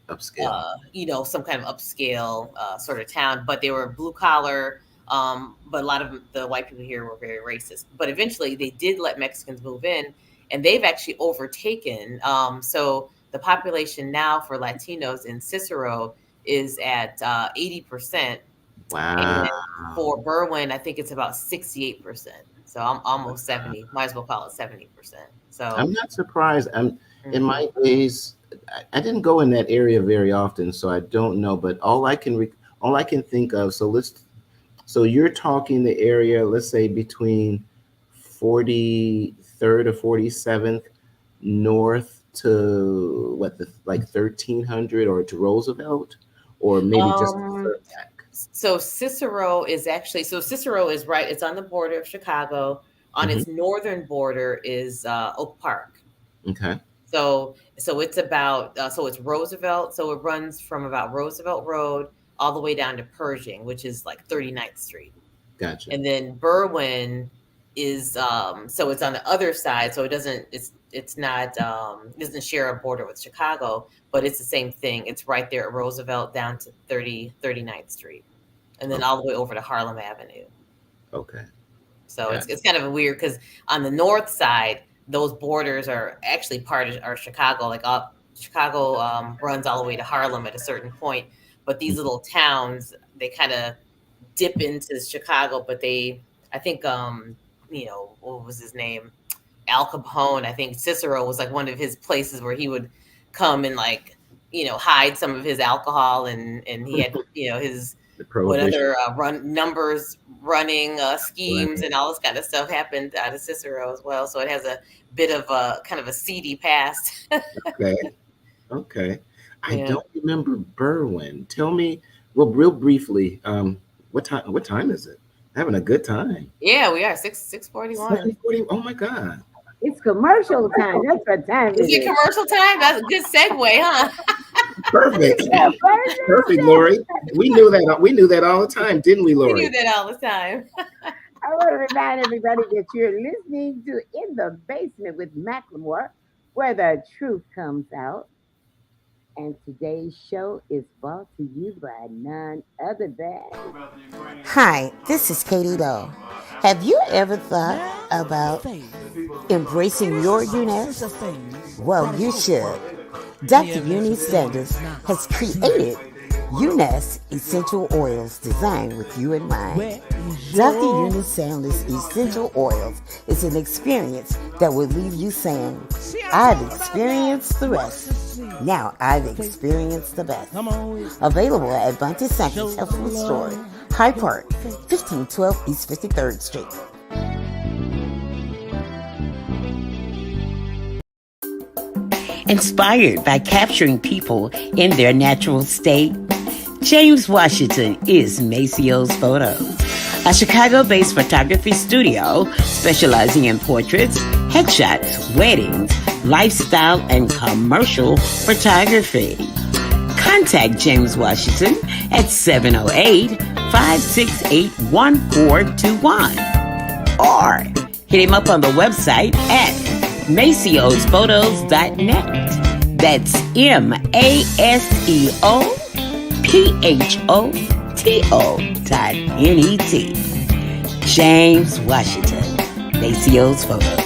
upscale, some kind of upscale sort of town, but they were blue collar. But a lot of the white people here were very racist. But eventually they did let Mexicans move in, and they've actually overtaken. So the population now for Latinos in Cicero is at 80%. Wow. And for Berwyn, I think it's about 68%. So I'm almost 70. Might as well call it 70%. So I'm not surprised. In my days, I didn't go in that area very often, so I don't know. But all I can think of. So So you're talking the area, let's say between 43rd or 47th north to what, the like 1300 or to Roosevelt, or maybe just further back. So Cicero is actually, Cicero is right. It's on the border of Chicago. On its northern border is Oak Park. Okay. So it's about so it's Roosevelt. So it runs from about Roosevelt Road all the way down to Pershing, which is like 39th Street. Gotcha. And then Berwyn is so it's on the other side. So it's not it doesn't share a border with Chicago, but it's the same thing. It's right there at Roosevelt down to 39th Street, and then all the way over to Harlem Avenue. Okay. So it's kind of weird because on the north side, those borders are actually part of our Chicago. Like Chicago runs all the way to Harlem at a certain point, but these little towns, they kind of dip into Chicago. But I think what was his name? Al Capone. I think Cicero was like one of his places where he would come and like hide some of his alcohol, and he had his what other running schemes and all this kind of stuff happened out of Cicero as well. So it has a bit of a kind of a seedy past. Okay. I don't remember Berwyn. Tell me, well, real briefly, what time is it? Having a good time. Yeah, we are 6:41. Oh my God. It's commercial time. That's what time is it. Commercial time? That's a good segue, huh? Perfect. Perfect, Lorie. We knew that all the time, didn't we, Lorie? We knew that all the time. I want to remind everybody that you're listening to In the Basement with Mclemore, where the truth comes out. And today's show is brought to you by none other than... Hi, this is Katie Doe. Have you ever thought about embracing your uniqueness? Well, you should. Dr. Uni Sanders has created Ness essential oils designed with you in mind. Dr. Uni Sanders essential oils is an experience that will leave you saying, I've experienced the rest. Now I've experienced the best. Available at Bunty Sankey's Health Food Store, High Park, 1512 East 53rd Street. Inspired by capturing people in their natural state, James Washington is Maceo's Photos, a Chicago-based photography studio specializing in portraits, headshots, weddings, lifestyle, and commercial photography. Contact James Washington at 708-568-1421 or hit him up on the website at maceosphotos.net. That's MaceoPhoto.net. James Washington, Maceo's Photos.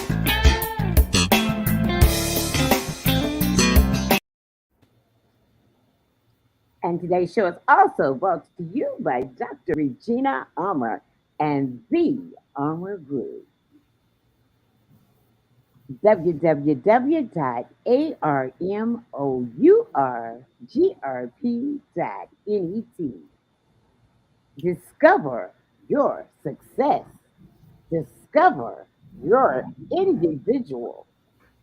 And today's show is also brought to you by Dr. Regina Armour and The Armour Group. www.armourgrp.net. Discover your success. Discover your individual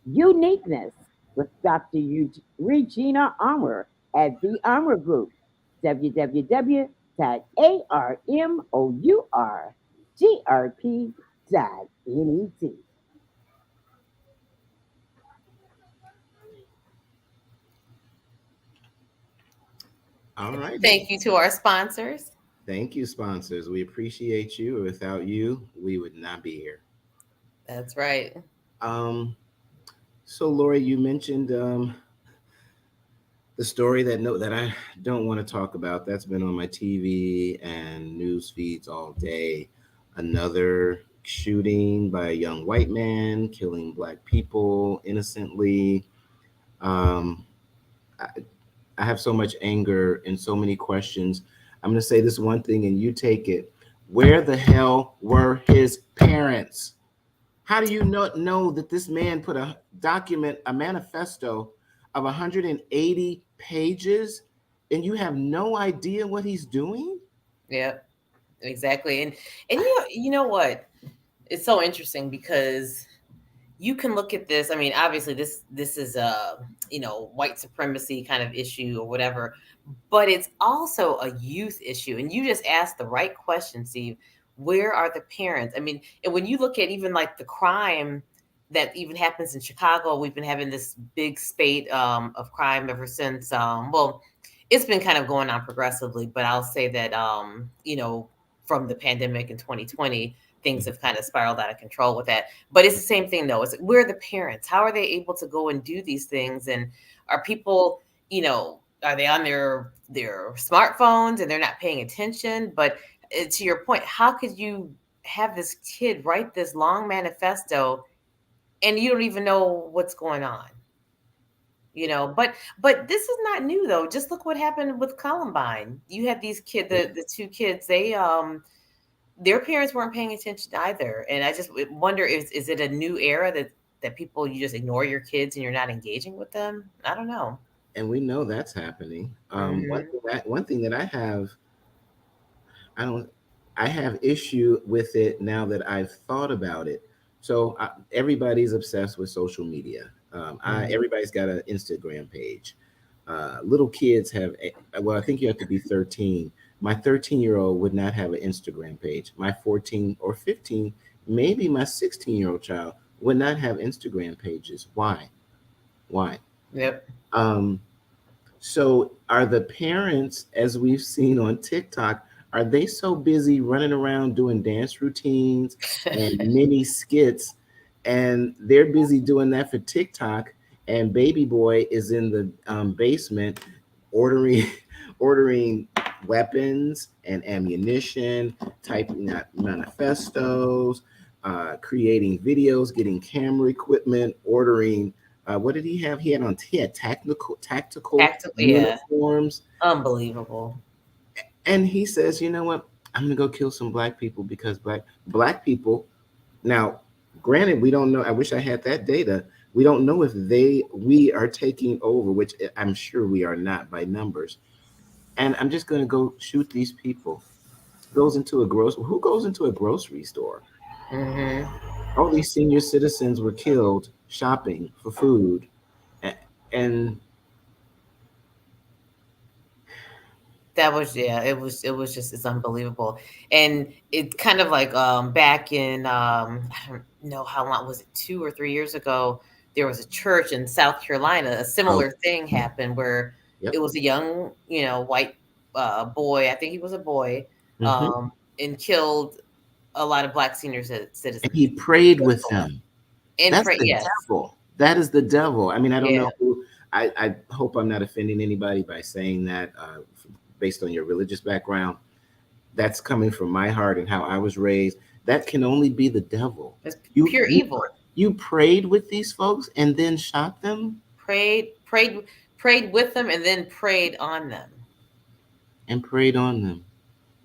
uniqueness with Dr. Regina Armour at The Armour Group. www.armourgrp.net. All right. Thank you to our sponsors. Thank you, sponsors. We appreciate you. Without you, we would not be here. That's right. So, Lorie, you mentioned the story that I don't want to talk about. That's been on my TV and news feeds all day. Another shooting by a young white man killing Black people innocently. I have so much anger and so many questions. I'm going to say this one thing and you take it. Where the hell were his parents? How do you not know that this man put a manifesto of 180 pages and you have no idea what he's doing? Yeah. Exactly. And you know what? It's so interesting because you can look at this. I mean, obviously this is a, white supremacy kind of issue or whatever, but it's also a youth issue. And you just asked the right question, Steve. Where are the parents? I mean, and when you look at even like the crime that even happens in Chicago, we've been having this big spate of crime ever since. Well, it's been kind of going on progressively, but I'll say that from the pandemic in 2020, things have kind of spiraled out of control with that. But it's the same thing though. It's where are the parents? How are they able to go and do these things? And are people, are they on their smartphones and they're not paying attention? But to your point, how could you have this kid write this long manifesto and you don't even know what's going on? But this is not new though. Just look what happened with Columbine. You had these kids, the two kids, they their parents weren't paying attention either. And I just wonder, is it a new era that people, you just ignore your kids and you're not engaging with them? I don't know. And we know that's happening. One thing that I have issue with it now that I've thought about it. So everybody's obsessed with social media. Everybody's got an Instagram page. Little kids have, I think you have to be 13. My 13-year-old would not have an Instagram page. My 14 or 15, maybe my 16-year-old child would not have Instagram pages. Why? Yep. So are the parents, as we've seen on TikTok, are they so busy running around doing dance routines and mini skits, and they're busy doing that for TikTok, and baby boy is in the basement ordering weapons and ammunition, typing out manifestos, creating videos, getting camera equipment, ordering. What did he have? He had tactical uniforms. Yeah. Unbelievable. And he says, you know what? I'm gonna go kill some black people because black people. Now, granted, we don't know. I wish I had that data. We don't know if we are taking over, which I'm sure we are not by numbers. And I'm just gonna go shoot these people. Who goes into a grocery store? Mm-hmm. All these senior citizens were killed shopping for food, and that was, it was just, it's unbelievable. And it's kind of like back in I don't know how long was it, 2 or 3 years ago, there was a church in South Carolina. A similar thing happened where it was a young white boy, I think he was a boy, and killed a lot of black senior citizens. And he prayed with them. And that's the devil. That is the devil. I mean, I don't know who. I hope I'm not offending anybody by saying that based on your religious background. That's coming from my heart and how I was raised. That can only be the devil. It's pure evil. You prayed with these folks and then shot them? Prayed with them and then prayed on them. And prayed on them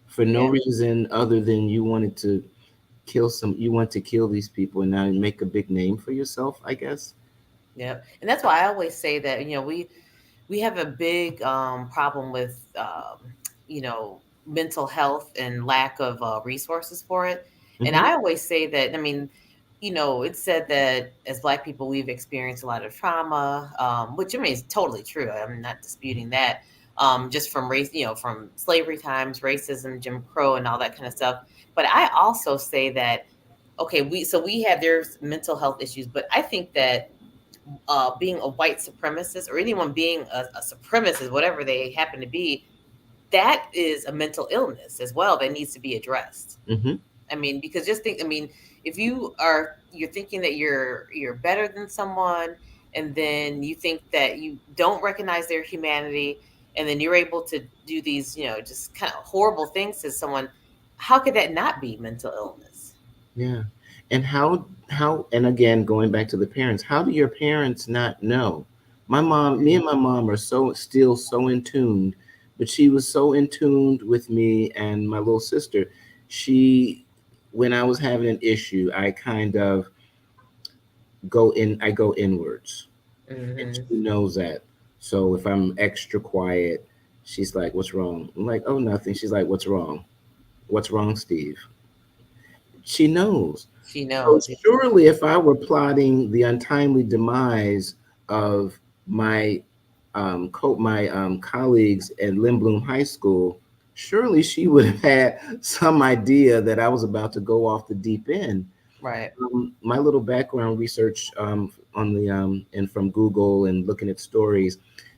for no reason other than you wanted to kill these people and now make a big name for yourself, I guess. Yeah. And that's why I always say that, we have a big problem with, mental health and lack of resources for it. Mm-hmm. And I always say that, I mean, it's said that as Black people, we've experienced a lot of trauma, which I mean is totally true. I'm not disputing that. Just from race, from slavery times, racism, Jim Crow, and all that kind of stuff. But I also say that, okay, we have there's mental health issues, but I think that being a white supremacist or anyone being a supremacist, whatever they happen to be, that is a mental illness as well that needs to be addressed. Mm-hmm. I mean, because if you're thinking that you're better than someone, and then you think that you don't recognize their humanity, and then you're able to do these, just kind of horrible things to someone, how could that not be mental illness? Yeah. And how, and again, going back to the parents, how do your parents not know? Me and my mom are still so in tune, but she was so in tune with me and my little sister. When I was having an issue, I kind of go inwards. Mm-hmm. And she knows that. So if I'm extra quiet, she's like, "What's wrong?" I'm like, "Oh, nothing." She's like, "What's wrong?" What's wrong, Steve? She knows. She So knows. surely, if I were plotting the untimely demise of my colleagues at Lindblom High School, surely she would have had some idea that I was about to go off the deep end. Right. My little background research on the and from Google and looking at stories,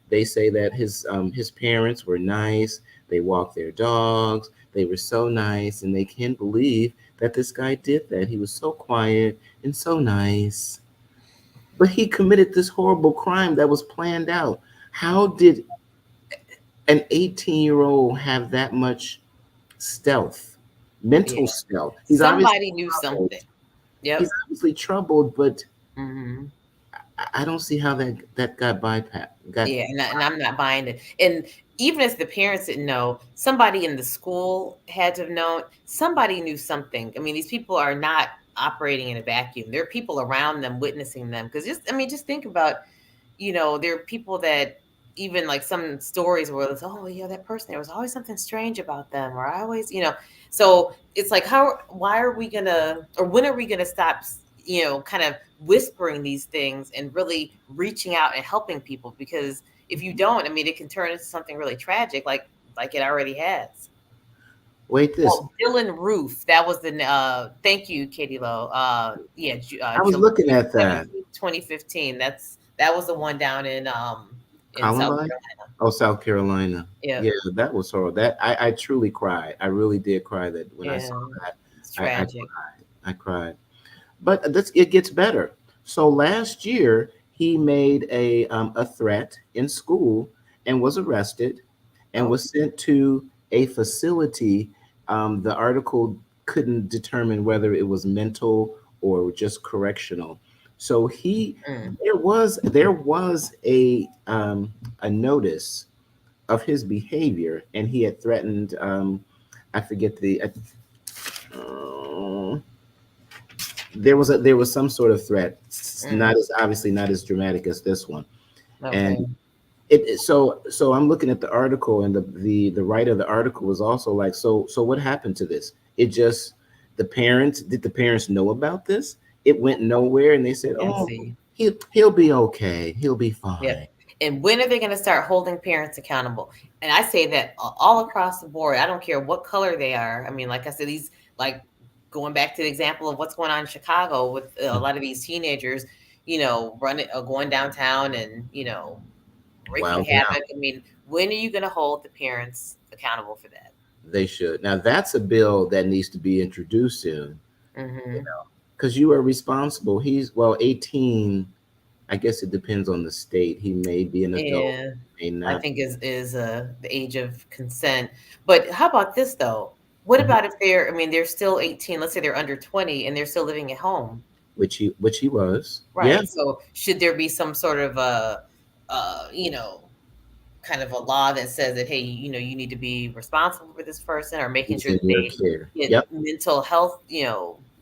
they say that his parents were nice. They walked their dogs. They were so nice, and they can't believe that this guy did that. He was so quiet and so nice, but he committed this horrible crime that was planned out. How did an 18-year-old have that much stealth, mental stealth? Somebody knew troubled. something. Yep. He's obviously troubled, but Mm-hmm. I don't see how that got bypassed. Yeah, and I'm not buying it. And even as the parents didn't know, somebody in the school had to have known. Somebody knew something. I mean, these people are not operating in a vacuum. There are people around them witnessing them. Because just think about, there are people that even like some stories where it's, oh, yeah, that person, there was always something strange about them, or I always, So it's like, why are we gonna, or when are we gonna stop, kind of whispering these things and really reaching out and helping people? Because if you don't, it can turn into something really tragic, like it already has. Wait, this Dylan Roof. That was the thank you, Katie Lowe. I was looking at that. 2015. That was the one down in South Columbine? Carolina. Oh, South Carolina. Yeah. Yeah, that was horrible. That I truly cried. I really did cry that when I saw that. It's tragic. I cried. But it gets better. So last year he made a threat in school and was arrested and was sent to a facility. The article couldn't determine whether it was mental or just correctional. So there was a notice of his behavior, and he had threatened. I forget the. There was some sort of threat, not as dramatic as this one, and so I'm looking at the article, and the writer of the article was also like, so what happened to this? Did the parents know about this? It went nowhere, and they said, he'll be okay, he'll be fine. Yep. And when are they going to start holding parents accountable? And I say that all across the board. I don't care what color they are. Like I said, these, like, going back to the example of what's going on in Chicago with a lot of these teenagers, going downtown and, wreaking havoc. When are you going to hold the parents accountable for that? They should. Now, that's a bill that needs to be introduced soon, because you are responsible. He's 18. I guess it depends on the state. He may be an adult, may not. I think is the age of consent. But how about this though? What about if they're still 18? Let's say they're under 20 and they're still living at home. Which he was. Right. Yeah. So should there be some sort of kind of a law that says that, hey, you need to be responsible for this person, or making sure that they get mental health,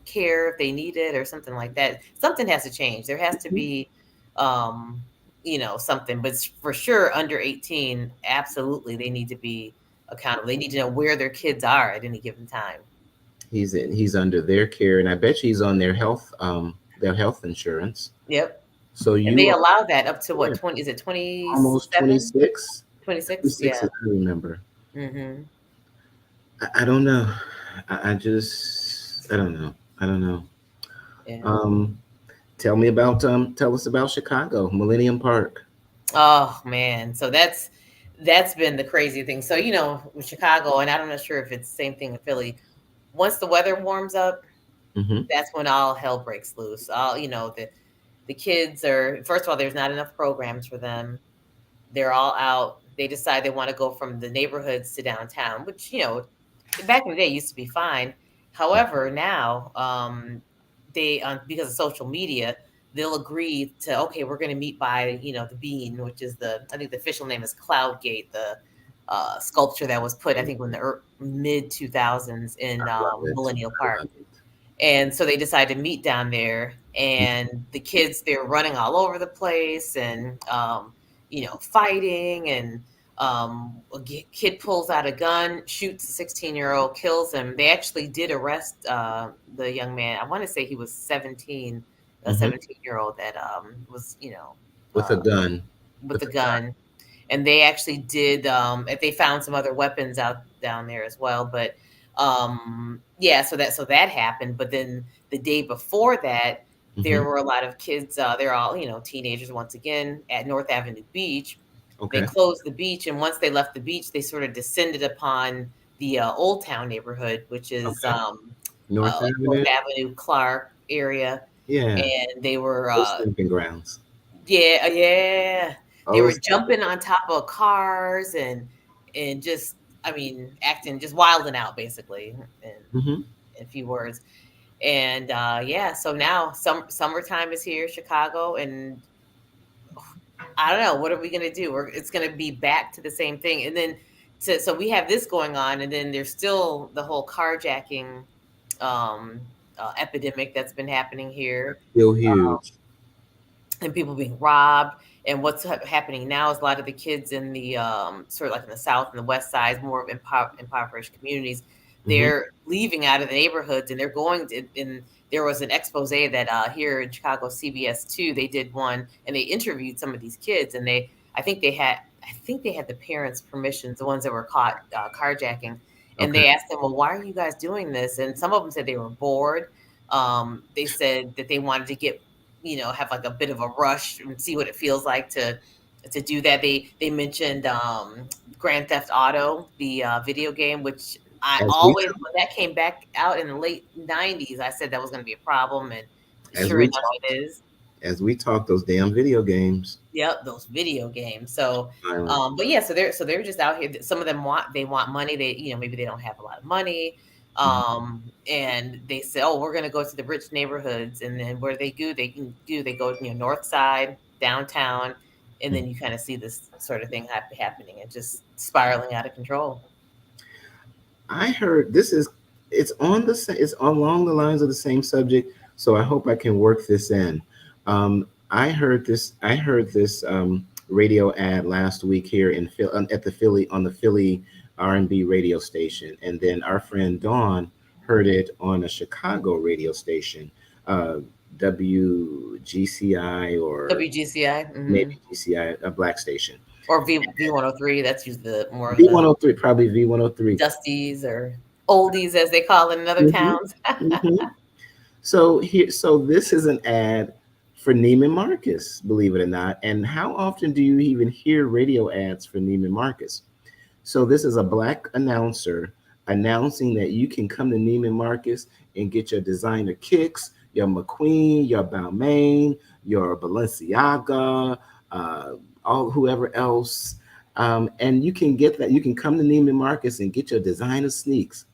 care if they need it, or something like that. Something has to change. There has to be something, but for sure under 18, absolutely they need to be accountable. They need to know where their kids are at any given time. He's under their care, and I bet you he's on their health insurance. Yep. So they allow that up to what, 20? Is it 20? Almost 26. 26. Yeah, I remember. Mm-hmm. I don't know. I don't know. Yeah. Tell us about Chicago, Millennium Park. Oh man, so that's been the crazy thing. So with Chicago, and I'm not sure if it's the same thing in Philly. Once the weather warms up, that's when all hell breaks loose. The kids are, first of all, there's not enough programs for them. They're all out. They decide they want to go from the neighborhoods to downtown, which back in the day used to be fine. However, now they because of social media, they'll agree to, okay, we're going to meet by the Bean, which is I think the official name is Cloud Gate, the sculpture that was put, I think, in the mid 2000s in Millennium Park. And so they decided to meet down there, and the kids, they're running all over the place and fighting, and kid pulls out a gun, shoots a 16-year-old, kills him. They actually did arrest the young man. I want to say he was 17, a 17-year-old that was, with a gun. With a gun. And they actually did. They found some other weapons out down there as well. But yeah, so that happened. But then the day before that, there were a lot of kids. They're all teenagers once again at North Avenue Beach. Okay. They closed the beach, and once they left the beach, they sort of descended upon the Old Town neighborhood, which is North Avenue, Clark area. Yeah. And they were camping grounds. Yeah. They were jumping on top of cars and just, acting, just wilding out, basically, in a few words. And so now summertime is here, Chicago, and I don't know, what are we going to do? It's going to be back to the same thing. And then, so we have this going on, and then there's still the whole carjacking epidemic that's been happening here. Still huge. And people being robbed. And what's happening now is a lot of the kids in the sort of like in the South and the West Side, more of impoverished communities, they're leaving out of the neighborhoods, and they're going to. And there was an expose that here in Chicago, CBS 2, they did one, and they interviewed some of these kids, and I think they had the parents' permissions, the ones that were caught carjacking, and they asked them, well, why are you guys doing this? And some of them said they were bored. They said that they wanted to get, have like a bit of a rush and see what it feels like to do that. They mentioned Grand Theft Auto, the video game, which I always, when that came back out in the late 90s, I said that was going to be a problem, and sure enough it is. As we talk, those damn video games. Yep, those video games. So, but yeah, so they're just out here. Some of them want money. They, maybe they don't have a lot of money. And they say, oh, we're going to go to the rich neighborhoods. And then where they go, north side, downtown. And then you kind of see this sort of thing happening and just spiraling out of control. I heard it's along the lines of the same subject. So I hope I can work this in. I heard this radio ad last week here on the Philly R&B radio station, and then our friend Dawn heard it on a Chicago radio station, WGCI or WGCI, maybe GCI, a black station, or V103. That's usually the more V103, probably V103, Dusties or Oldies as they call it in other towns. So this is an ad for Neiman Marcus, believe it or not. And how often do you even hear radio ads for Neiman Marcus? So this is a black announcer announcing that you can come to Neiman Marcus and get your designer kicks, your McQueen, your Balmain, your Balenciaga, whoever else. And you can get that. You can come to Neiman Marcus and get your designer sneaks.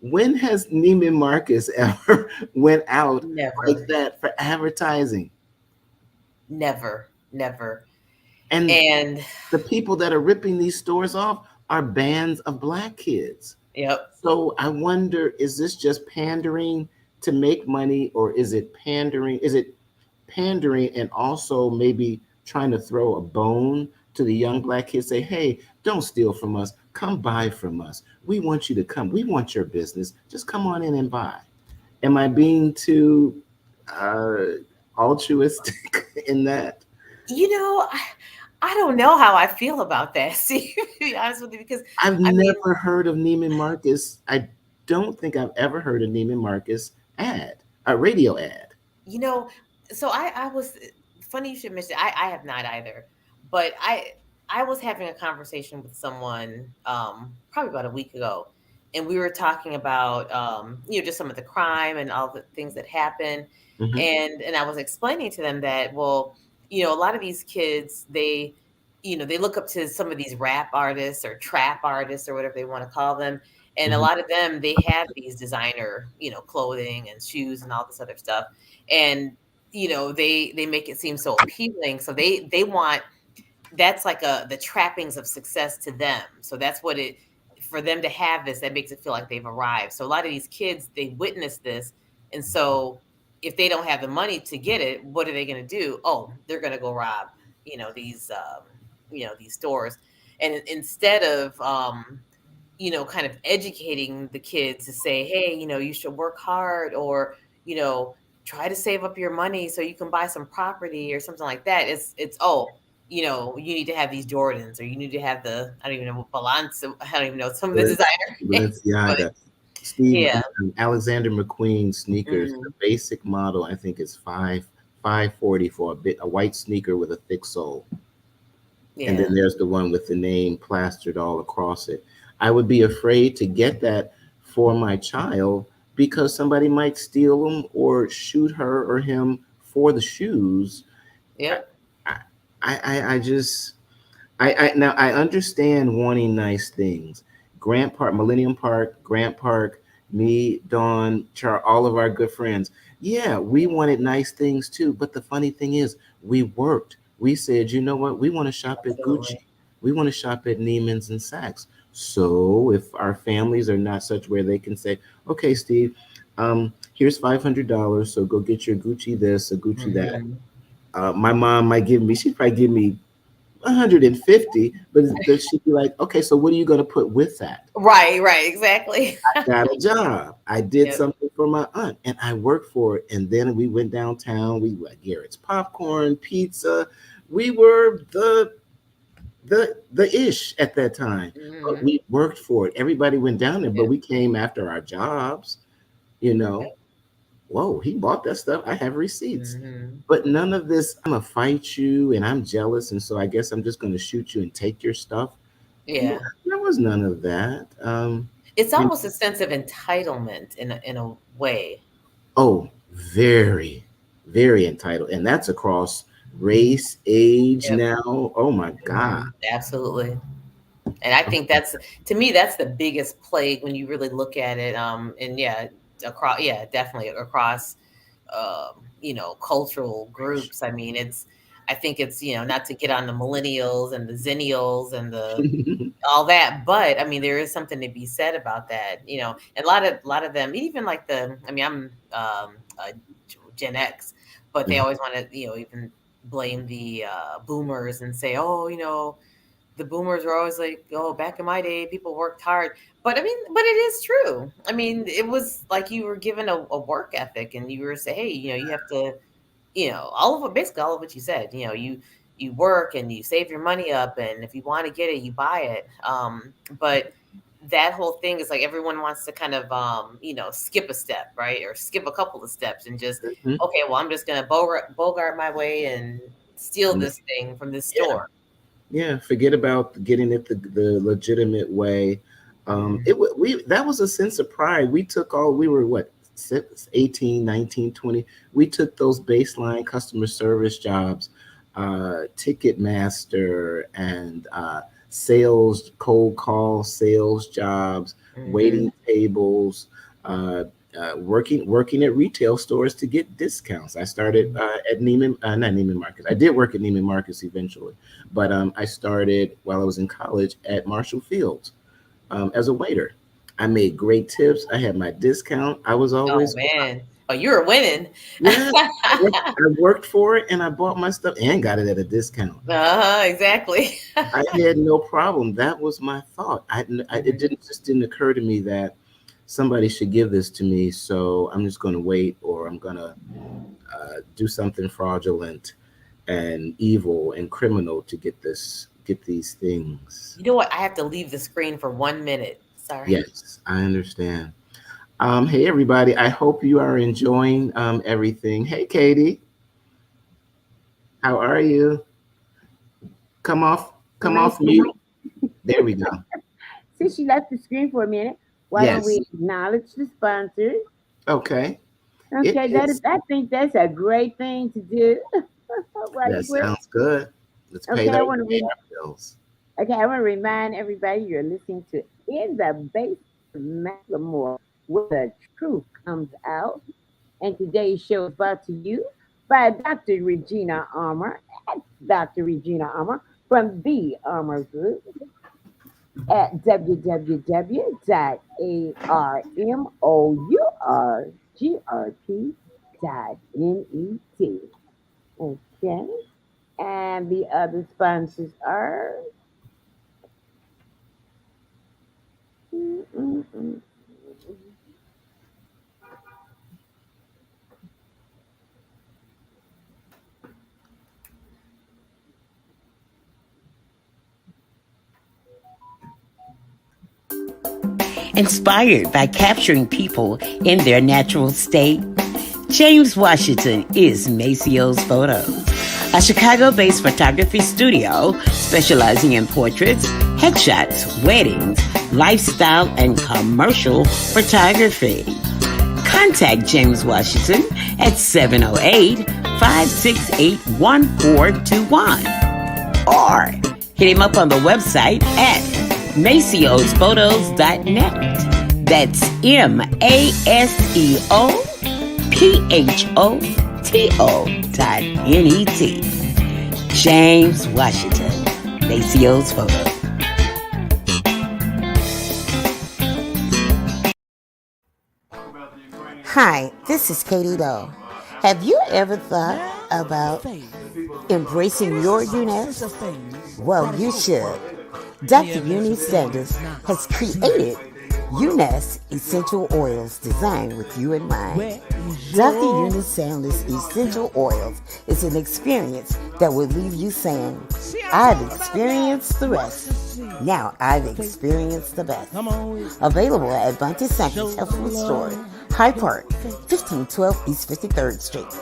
When has Neiman Marcus ever went out like that for advertising? Never. And the people that are ripping these stores off are bands of black kids. Yep. So I wonder, is this just pandering to make money, or is it pandering? Is it pandering and also maybe trying to throw a bone to the young black kids? Say, hey, don't steal from us. Come buy from us. We want you to come. We want your business. Just come on in and buy. Am I being too altruistic in that? I don't know how I feel about that. See, to be honest with you, because I've never heard of Neiman Marcus. I don't think I've ever heard a Neiman Marcus ad, a radio ad. So I was, funny you should mention, I have not either, but I was having a conversation with someone probably about a week ago, and we were talking about just some of the crime and all the things that happen, and I was explaining to them that, well, a lot of these kids, they look up to some of these rap artists or trap artists or whatever they want to call them, and a lot of them, they have these designer clothing and shoes and all this other stuff, and they make it seem so appealing, so they want. That's like the trappings of success to them. So that's what for them to have this, that makes it feel like they've arrived. So a lot of these kids, they witness this. And so if they don't have the money to get it, what are they going to do? Oh, they're going to go rob, these stores. and instead of kind of educating the kids to say, hey, you should work hard, or you know try to save up your money so you can buy some property or something like that. It's you need to have these Jordans, or you need to have I don't even know, Balance. I don't even know some of the designer names, but Balenciaga. Steve yeah. Alexander McQueen sneakers. Mhm. The basic model, I think, is 540 for a white sneaker with a thick sole. And Yeah. then there's the one with the name plastered all across it. I would be afraid to get that for my child because somebody might steal them or shoot her or him for the shoes. Yep. I, I just, I now I understand wanting nice things. Grant Park, Millennium Park, Grant Park, me, Dawn, all of our good friends. Yeah, we wanted nice things too. But the funny thing is, we worked. We said, you know what? We want to shop at Gucci. Absolutely. We want to shop at Neiman's and Saks. So if our families are not such where they can say, okay, Steve, here's $500. So go get your Gucci this or Gucci that. Mhm. My mom might give me. She'd probably give me 150, but she'd be like, okay, so what are you going to put with that? Right, exactly. Got a job. I did Yep. something for my aunt and I worked for it. And then we went downtown. We like Garrett's popcorn, pizza. We were the ish at that time. But Mhm. we worked for it. Everybody went down there, but we came after our jobs, you know. Yep. Whoa, he bought that stuff. I have receipts. Mhm. But none of this, I'm gonna fight you and I'm jealous, and so I guess I'm just gonna shoot you and take your stuff. Yeah, Yeah. there was none of that. It's You almost a sense of entitlement in a way. oh, very, very entitled. And that's across race, age Yep. now. Oh my God. Absolutely. And I think to me, that's the biggest plague when you really look at it. And yeah, definitely across, cultural groups. I mean, I think it's, not to get on the millennials and the zennials and all that, but I mean, there is something to be said about that, and a lot of them, even like I mean, I'm, Gen X, but they always want to, even blame the boomers and say, oh, the boomers were always like, oh, back in my day, people worked hard. But I mean, but it is true. I mean, it was like you were given a work ethic, and you were say, hey, you have to, basically all of what you said. You work and you save your money up, and if you want to get it, you buy it. But that whole thing is like everyone wants to kind of skip a step, right, or skip a couple of steps, and just Mhm. okay, well, I'm just gonna bogart my way and steal this thing from this Yeah, store. yeah. Forget about getting it the legitimate way. We that was a sense of pride. We took all. We were what 18, 19, 20. We took those baseline customer service jobs, Ticketmaster and sales, cold call sales jobs, Hmm. waiting tables, working at retail stores to get discounts. I started at not Neiman Marcus. I did work at Neiman Marcus eventually, but I started while I was in college at Marshall Fields as a waiter. I made great tips. I had my discount. I was Oh always man. Oh, you were winning. yeah. I worked for it and I bought my stuff and got it at a discount. Exactly. I had no problem. That was my thought. It Mhm. didn't occur to me that somebody should give this to me. So I'm just going to wait, or I'm going to do something fraudulent and evil and criminal to get these things. You know what? I have to leave the screen for 1 minute. Sorry. Yes, I understand. Hey everybody, I hope you are enjoying everything. Hey Katie, how are you? Come off, come Nice off to mute. There we go. Since she left the screen for a minute, why don't we Yes. acknowledge the sponsors? Okay. It Okay, is. I think that's a great thing to do right That quick. sounds good. Let's pay Okay, our bills. I want to remind everybody you're listening to In the Base of Mclemore, where the truth comes out. And today's show is brought to you by Dr. Regina Armour. That's Dr. Regina Armour from the Armour Group at www.armourgroup.net. Okay. And the other sponsors are Mm-mm-mm. Inspired by capturing people in their natural state, James Washington is Maceo's Photos, a Chicago-based photography studio specializing in portraits, headshots, weddings, lifestyle, and commercial photography. Contact James Washington at 708-568-1421 or hit him up on the website at maceosphotos.net. That's MaceoPhoto.net. James Washington, Maceo's Photos. Hi, this is Katie Lowe. Have you ever thought about embracing your uniqueness? Well, you should. Dr. Uni Sanders has created Ness essential oils designed with you in mind. Dr. Uni Sanders essential oils is an experience that will leave you saying, I've experienced the rest. Now I've experienced the best. Available at Bunty Sankey's Health Food Store, Hyde Park, 1512 East 53rd Street.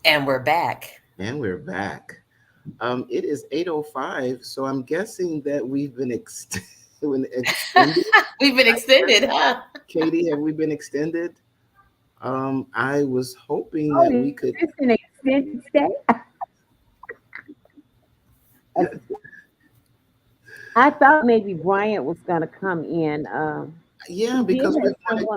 And we're back. And we're back. It is 8:05, so I'm guessing that we've been extended. We've been extended, huh? Katie, have we been extended? I was hoping that we could. Is this an extended stay? I thought maybe Bryant was going to come in. Yeah, because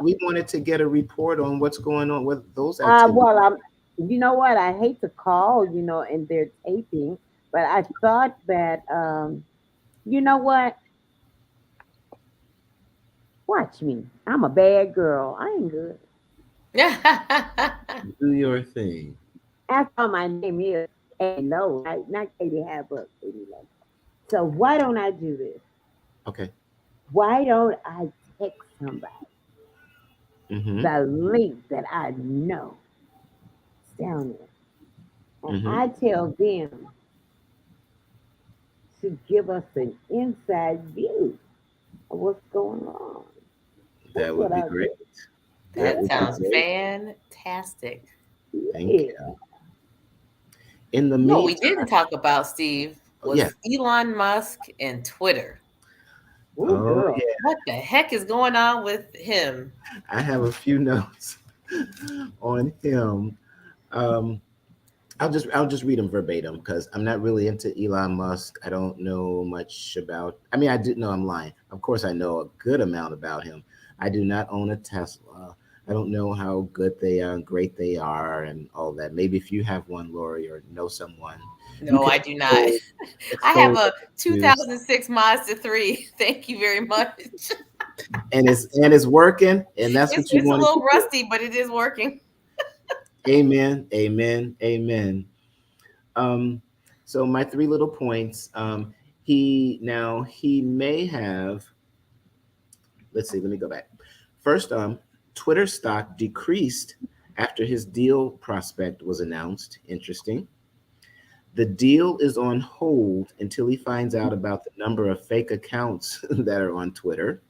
we wanted to get a report on what's going on with those well, activities. you know what? I hate to call, and they're taping, but I thought that, you know what? Watch me. I'm a bad girl. I ain't good. Do your thing. That's all my name is. Katie Lowe, right? Not Katie Hadbuck, Katie Lowe. So why don't I do this? Okay. Why don't I text somebody Mm-hmm. the link that I know is down there? And Mhm. I tell them to give us an inside view of what's going on. That would be what I great. That would be sounds great. fantastic. Thank you. In the What we meantime, didn't talk about, Steve, was yeah. Elon Musk and Twitter. Ooh, Oh, girl. yeah. What the heck is going on with him? I have a few notes on him. I'll just read them verbatim because I'm not really into Elon Musk. I don't know much about. I mean, I do know. I'm lying. Of course, I know a good amount about him. I do not own a Tesla. I don't know how good they are, great they are, and all that. Maybe if you have one, Lorie, or know someone. No, I do not. I have a 2006 Mazda 3. Thank you very much. And it's working, and that's what you It's a want. little rusty, but it is working. Amen. Amen. Amen. So my three little points. He may have. Let's see. Let me go back. First, Twitter stock decreased after his deal prospect was announced. Interesting. The deal is on hold until he finds out about the number of fake accounts that are on Twitter.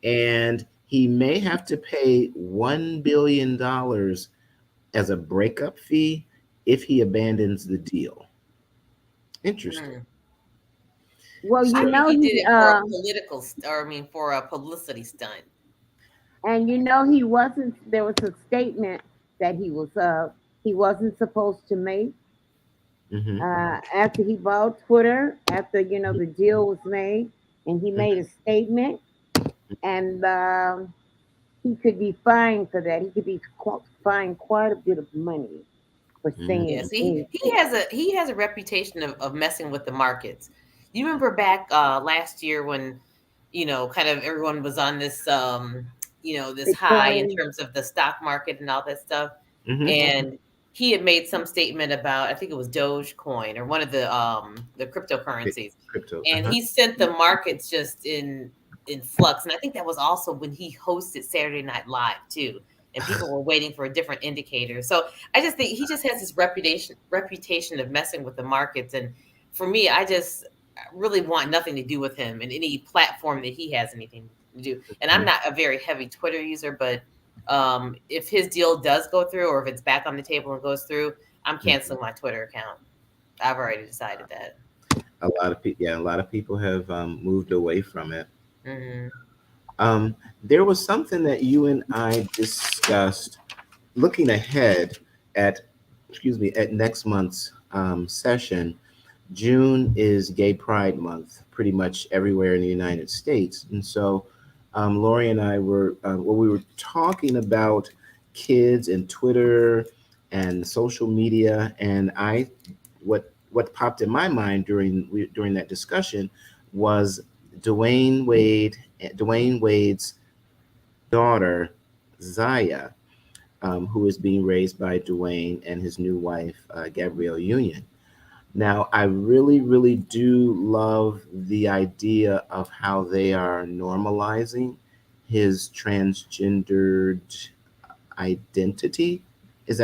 And he may have to pay $1 billion as a breakup fee if he abandons the deal. Interesting. Well, I you know, think he did it for a he, for a publicity stunt. and you know, he wasn't. There was a statement that he wasn't supposed to make Mhm. after he bought Twitter. After the deal was made, and he made a statement, and he could be fined for that. He could be fined quite a bit of money for saying. Yes, he has a reputation of messing with the markets. You remember back last year when kind of everyone was on this this high in Bitcoin. terms of the stock market and all that stuff. Mhm. And he had made some statement about, I think it was Dogecoin or one of the cryptocurrencies. Crypto. And he sent the markets just in flux. And I think that was also when he hosted Saturday Night Live too. And people were waiting for a different indicator. So I just think he just has this reputation of messing with the markets. And for me, I just really want nothing to do with him and any platform that he has anything to do. And I'm not a very heavy Twitter user, but if his deal does go through, or if it's back on the table and goes through, I'm canceling my Twitter account. I've already decided that. A lot of people, a lot of people have moved away from it. Mm-hmm. There was something that you and I discussed looking ahead at next month's session. June is Gay Pride Month, pretty much everywhere in the United States, and so Lorie and I were we were talking about kids and Twitter and social media, and what popped in my mind during that discussion was Dwayne Wade's daughter Zaya, who is being raised by Dwayne and his new wife Gabrielle Union. Now, I really, really do love the idea of how they are normalizing his transgendered identity. Is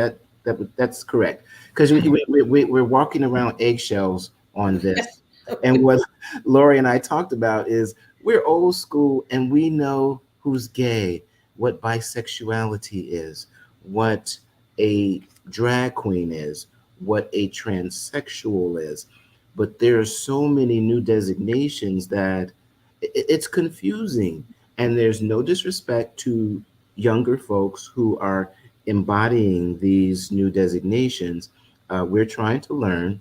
that's correct? Because we're walking around eggshells on this. And what Lorie and I talked about is we're old school and we know who's gay, what bisexuality is, what a drag queen is, what a transsexual is. But there are so many new designations that it's confusing. And there's no disrespect to younger folks who are embodying these new designations. We're trying to learn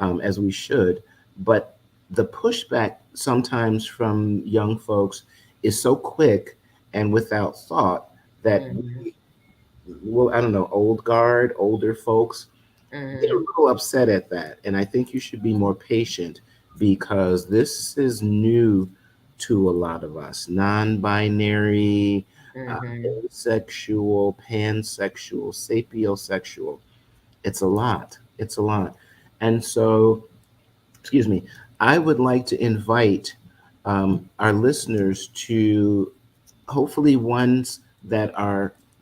as we should, but the pushback sometimes from young folks is so quick and without thought that I don't know, older folks, they're a little upset at that. And I think you should be more patient because this is new to a lot of us. Non-binary, asexual, pansexual, sapiosexual. It's a lot. It's a lot. And so, excuse me, I would like to invite our listeners to hopefully ones that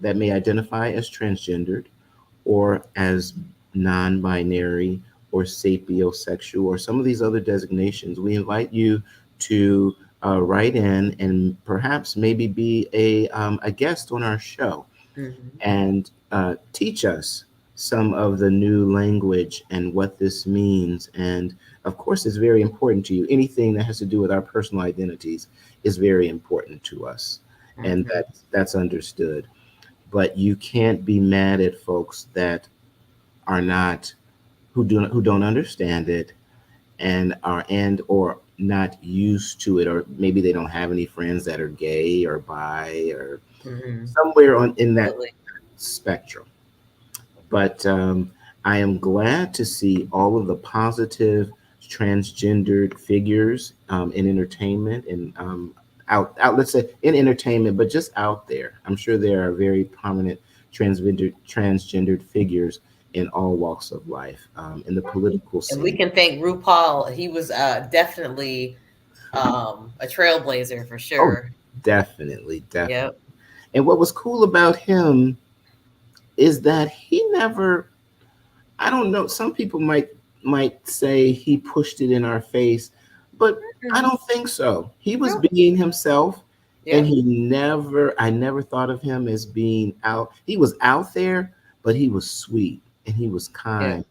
may identify as transgendered or as non-binary or sapiosexual or some of these other designations. We invite you to write in and perhaps maybe be a guest on our show and teach us some of the new language and what this means. And of course, it's very important to you. Anything that has to do with our personal identities is very important to us. And that's understood. But you can't be mad at folks that are not, who don't understand it and or not used to it, or maybe they don't have any friends that are gay or bi or somewhere in that spectrum. But I am glad to see all of the positive transgendered figures in entertainment and out let's say in entertainment, but just out there. I'm sure there are very prominent transgendered figures in all walks of life, in the political scene. And we can thank RuPaul. He was definitely a trailblazer for sure. Oh, definitely. Yep. And what was cool about him is that he never, I don't know, some people might say he pushed it in our face, but I don't think so. He was being himself. And I never thought of him as being out. He was out there, but he was sweet and he was kind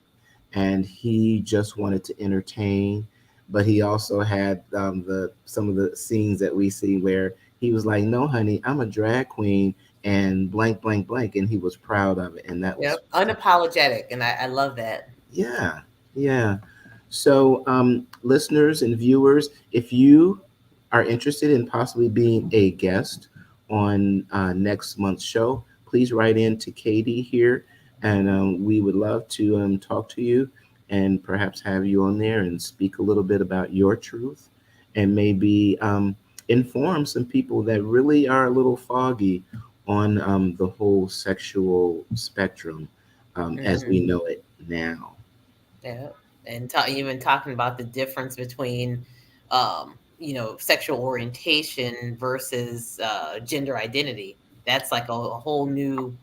and he just wanted to entertain. But he also had some of the scenes that we see where he was like, "No, honey, I'm a drag queen and blank, blank, blank." And he was proud of it. And that was unapologetic. And I love that. Yeah. Yeah. So listeners and viewers, if you are interested in possibly being a guest on next month's show, please write in to Katie here, and we would love to talk to you and perhaps have you on there and speak a little bit about your truth and maybe inform some people that really are a little foggy on the whole sexual spectrum as we know it now. Yeah, and even talking about the difference between, sexual orientation versus gender identity. That's like a whole new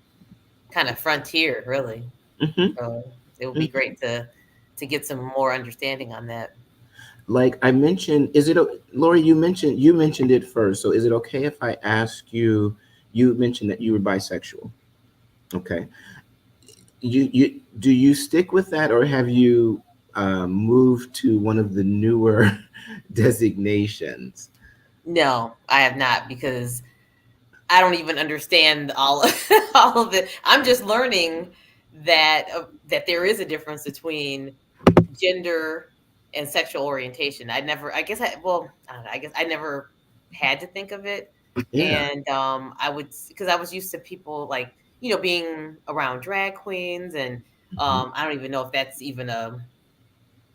kind of frontier, really. Hmm. So it would be great to get some more understanding on that. Like I mentioned, Lorie? You mentioned it first. So is it okay if I ask you? You mentioned that you were bisexual. Okay. You do you stick with that, or have you moved to one of the newer designations? No, I have not, because I don't even understand all of, all of it. I'm just learning that there is a difference between gender and sexual orientation. I guess well, I don't know, I guess I never had to think of it. Yeah. And because I was used to people like, being around drag queens, and Mhm. I don't even know if that's even a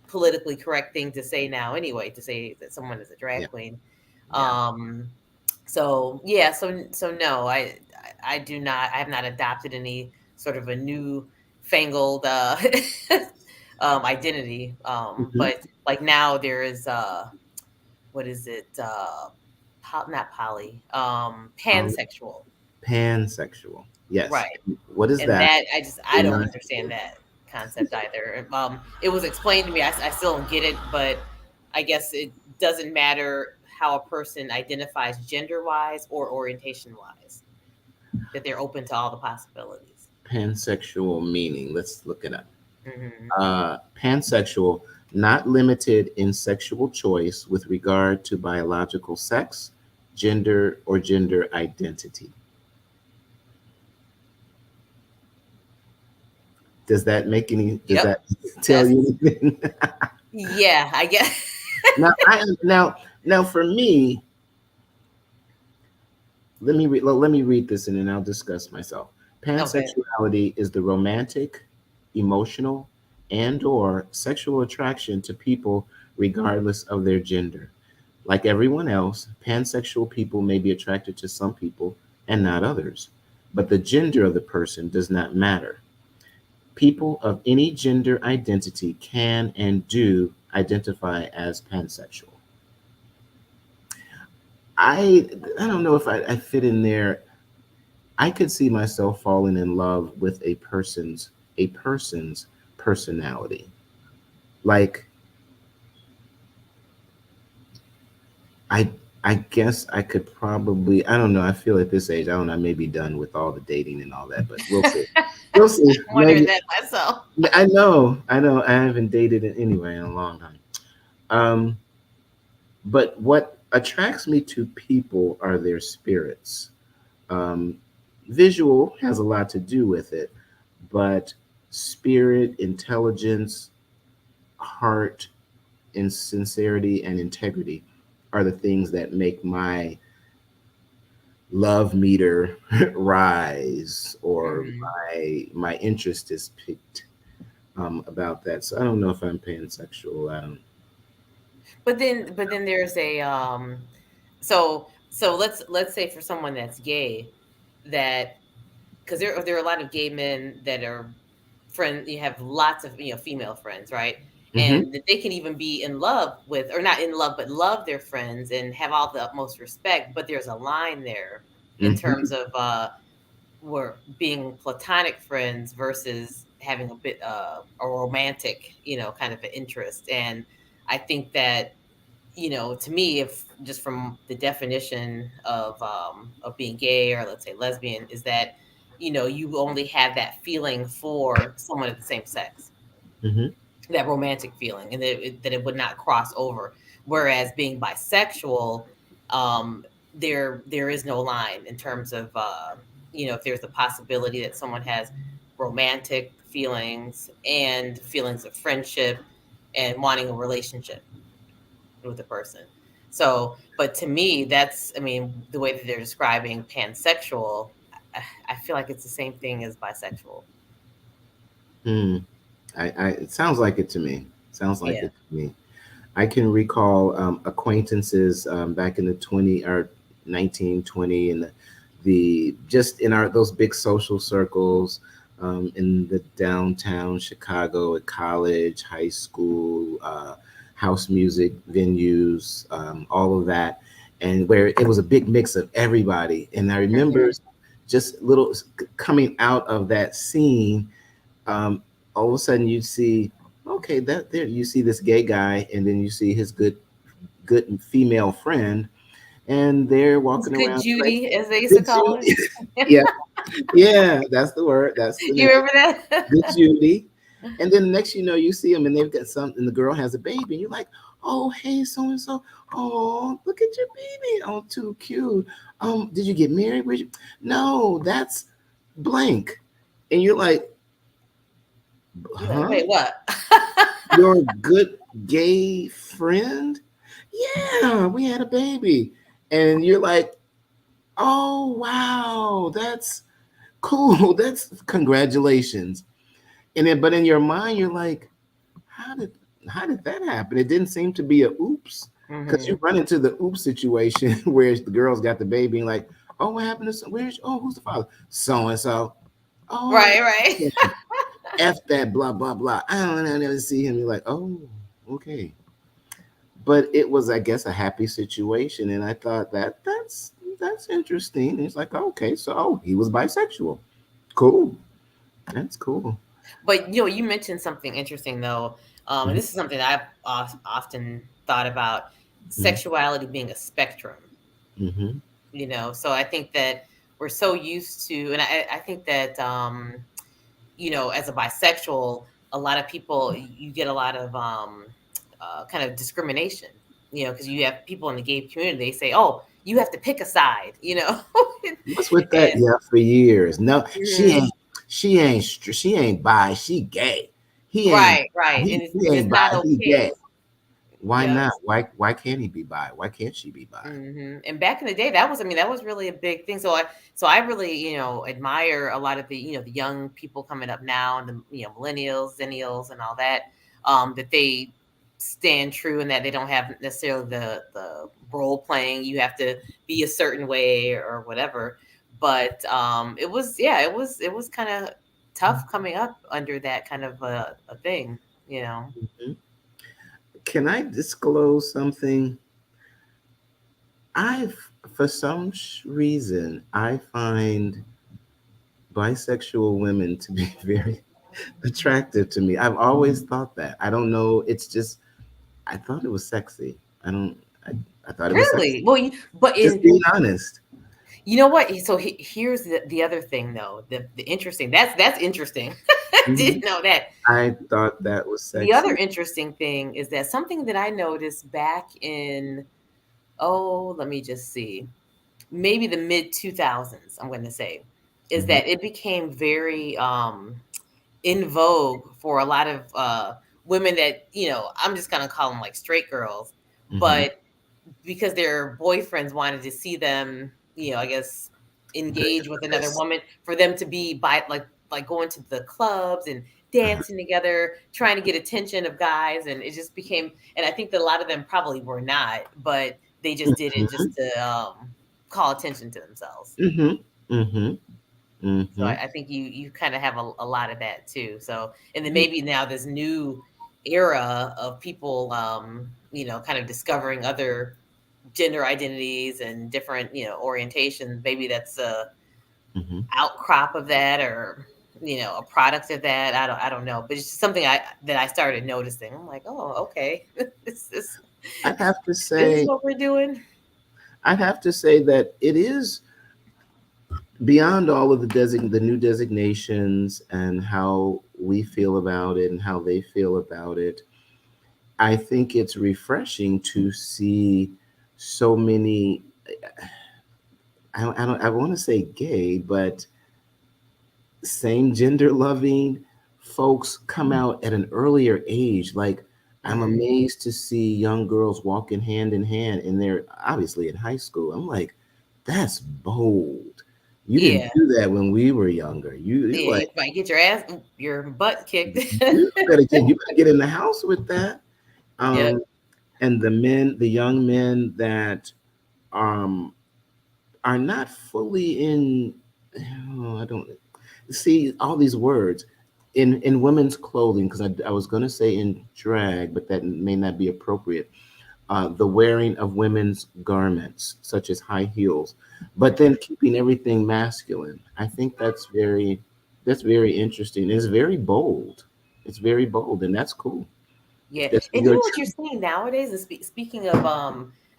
politically correct thing to say now anyway, to say that someone is a Yeah. drag queen. Yeah. Um, so yeah, so no, I do not. I have not adopted any sort of a new fangled identity. Mhm. But like now there is what is it? Not poly. Poly- Pansexual. Pansexual. Yes. Right. What is And that? that I don't Not- understand that concept either. It was explained to me. I still don't get it, but I guess it doesn't matter how a person identifies gender wise or orientation wise, that they're open to all the possibilities. Pansexual meaning. Let's look it up. Hmm. Pansexual, not limited in sexual choice with regard to biological sex, gender, or gender identity. Does that make any? Does Yep. that tell That's you anything? yeah. I guess. Now for me, let me read this and then I'll discuss myself. Okay. Pansexuality is the romantic, emotional, and/or sexual attraction to people regardless of their gender. Like everyone else, pansexual people may be attracted to some people and not others, but the gender of the person does not matter. People of any gender identity can and do identify as pansexual. I don't know if I fit in there. I could see myself falling in love with a person's personality. Like I I guess I could probably, I don't know, I feel at this age, I don't know, I may be done with all the dating and all that, but we'll see. We'll see. I'm wondering Maybe that myself. I know I haven't dated it anyway in a long time. Um but what attracts me to people are their spirits. Um, Visual has a lot to do with it, but spirit, intelligence, heart, and sincerity and integrity are the things that make my love meter rise, or Hmm. my interest is piqued about that. So I don't know if I'm pansexual. I don't. But then there's a so let's say for someone that's gay, that because there are a lot of gay men that are friends. You have lots of female friends, right? Hmm. And that they can even be in love with, or not in love, but love their friends and have all the utmost respect. But there's a line there in Hmm. terms of we're being platonic friends versus having a bit a romantic, kind of an interest. And I think that, to me, if just from the definition of being gay, or let's say lesbian, is that you only have that feeling for someone of the same sex, Hmm. that romantic feeling, and that it would not cross over. Whereas being bisexual, there is no line in terms of if there's the possibility that someone has romantic feelings and feelings of friendship and wanting a relationship with a person. So, but to me, that's, I mean, the way that they're describing pansexual, I feel like it's the same thing as bisexual. Hmm. It sounds like it to me. Sounds like Yeah. it to me. I can recall acquaintances back in the 20 or 1920 and the just in our those big social circles in the downtown Chicago at college, high school, house music venues, all of that, and where it was a big mix of everybody. And I remember just little coming out of that scene, all of a sudden you see, okay, that there you see this gay guy, and then you see his good female friend, and they're It's walking Good around like Judy, as they used to good call Judy. it. Yeah, yeah, that's the word. That's the You name. remember that? Good Judy. And then next you know, you see them and they've got something, and the girl has a baby, and you're like, oh, hey, so and so. Oh, look at your baby. Oh, too cute. Did you get married? No, that's blank. And you're like, You're like, huh? wait, what? Your good gay friend? Yeah, we had a baby. And you're like, oh, wow, that's cool. That's congratulations. And then, but in your mind, you're like, how did how did that happen? It didn't seem to be a oops, because you run into the oops situation where the girl's got the baby and like, oh, what happened to where's who's the father? So and so. Oh, Right. F that blah blah blah. I don't know, I never see him. You're like, oh, okay. But it was, I guess, a happy situation, and I thought that's interesting. It's like, okay, so he was bisexual. Cool, that's cool. But you mentioned something interesting though, and this is something that I've often thought about: sexuality being a spectrum. Mm-hmm. So I think that we're so used to, and I think that as a bisexual, a lot of people, you get a lot of kind of discrimination. Because you have people in the gay community, they say, "Oh, you have to pick a side," What's with that? And- Yeah, for years. No, Mhm. she ain't bi. She gay. He ain't. Right, He, and he it's ain't bi. not He okay. gay. Why Yep. not? Why can't he be bi? Why can't she be bi? And back in the day, that was really a big thing. So I really, admire a lot of the young people coming up now, and the millennials, zennials, and all that, that they stand true, and that they don't have necessarily the role playing. You have to be a certain way or whatever. But it was kind of tough coming up under that kind of a thing. Mhm. Can I disclose something? I, for some reason, I find bisexual women to be very attractive to me. I've always thought that. I don't know. It's just I thought it was sexy. I don't. I thought it was sexy. Really? Well, but Just being honest. you know what? So here's the other thing, though. The interesting. That's interesting. Mhm. Didn't know that. I thought that was The other sexy. interesting thing is that something that I noticed back in, let me just see, maybe the mid 2000s. I'm going to say, is Mhm. that it became very in vogue for a lot of women that I'm just gonna call them like straight girls, Mhm. but because their boyfriends wanted to see them, I guess engage with another Yes. woman, for them to be by like going to the clubs and Uh-huh. dancing together, trying to get attention of guys, and it just became. And I think that a lot of them probably were not, but they just did it just to call attention to themselves. Mhm. Mhm. So Mhm. I think you kind of have a lot of that too. So, and then maybe now this new era of people, kind of discovering other gender identities and different, orientations. Maybe that's a Mhm. outcrop of that, or a product of that. I don't know, but it's just something that I started noticing. I'm like, oh, okay, this is I'd have to this is say, what we're doing. I'd have to say that it is beyond all of the new designations and how we feel about it and how they feel about it. I think it's refreshing to see so many. I want to say gay, but same gender loving folks come out at an earlier age. Like, I'm Mhm. amazed to see young girls walking hand in hand, and they're obviously in high school. I'm like, that's bold. You didn't Yeah, do that when we were younger. You yeah. like You might get your butt kicked. you better get in the house with that. Yep. Um, And the young men that um are not fully in, oh, I don't see all these words in women's clothing, because I was going to say in drag, but that may not be appropriate. The wearing of women's garments, such as high heels, but then keeping everything masculine. I think that's very interesting. It's very bold. It's very bold, and that's cool. Yeah, That's and you your know what you're truth. seeing nowadays? And speaking of,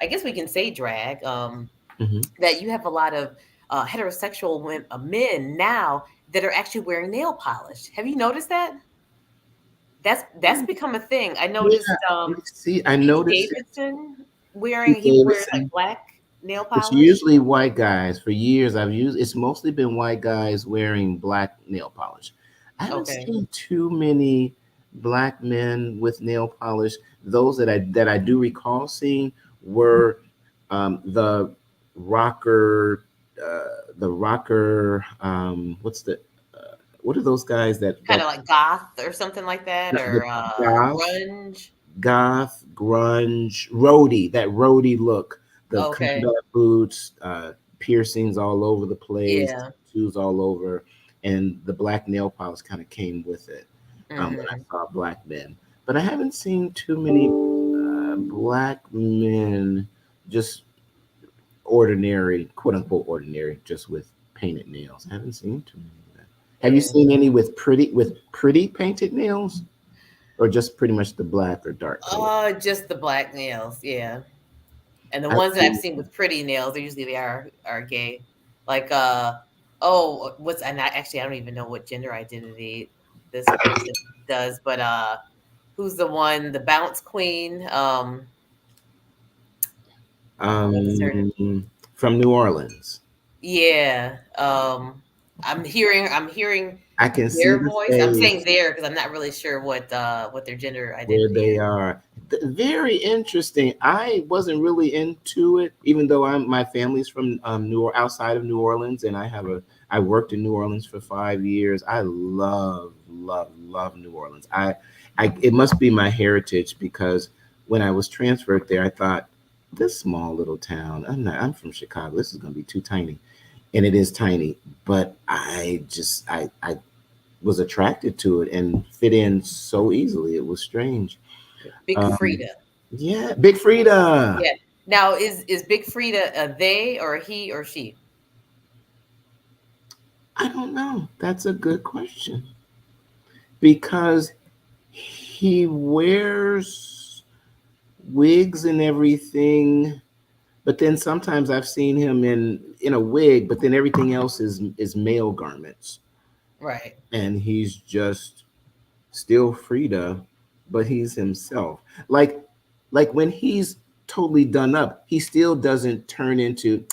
I guess we can say drag. Hmm. That you have a lot of heterosexual men now that are actually wearing nail polish. Have you noticed that? That's become a thing. I noticed Yeah, see, I Pete noticed it. Davidson Pete he wears like Davidson. black nail It's polish. usually white guys. For years, it's mostly been white guys wearing black nail polish. I haven't Okay. seen too many black men with nail polish. Those that I do recall seeing were the rocker, the rocker. What are those guys Kind that of like goth or something like that, the or goth? grunge. Goth, grunge, roadie, that roadie look, the Okay. combat boots, piercings all over the place, Yeah. tattoos all over, and the black nail polish kind of came with it when I Hmm. saw black men. But I haven't seen too many black men, just ordinary, quote unquote ordinary, just with painted nails. I haven't seen too many of that. Have you Yeah. seen any with pretty painted nails, or just pretty much the black or dark color? Just the black nails. Yeah. And the I've ones that I've seen. seen with pretty nails, they are gay. Like what's and I don't even know what gender identity this person does, but who's the one, the bounce queen? What is her? From New Orleans. Yeah. I'm hearing I can see their the voice. I'm saying face their because I'm not really sure what their gender where identity they is. are. Very interesting. I wasn't really into it, even though my family's from outside of New Orleans, and I worked in New Orleans for 5 years. I love New Orleans. I it must be my heritage, because when I was transferred there, I thought, this small little town. I'm from Chicago. This is going to be too tiny, and it is tiny. But I was attracted to it and fit in so easily. It was strange. Big Um, Frida. yeah, Big Frida. Yeah. Now is Big Frida a they or a he or she? I don't know. That's a good question, because he wears wigs and everything, but then sometimes I've seen him in a wig, but then everything else is male garments, Right. and he's just still Frida, but he's himself. Like when he's totally done up, he still doesn't turn into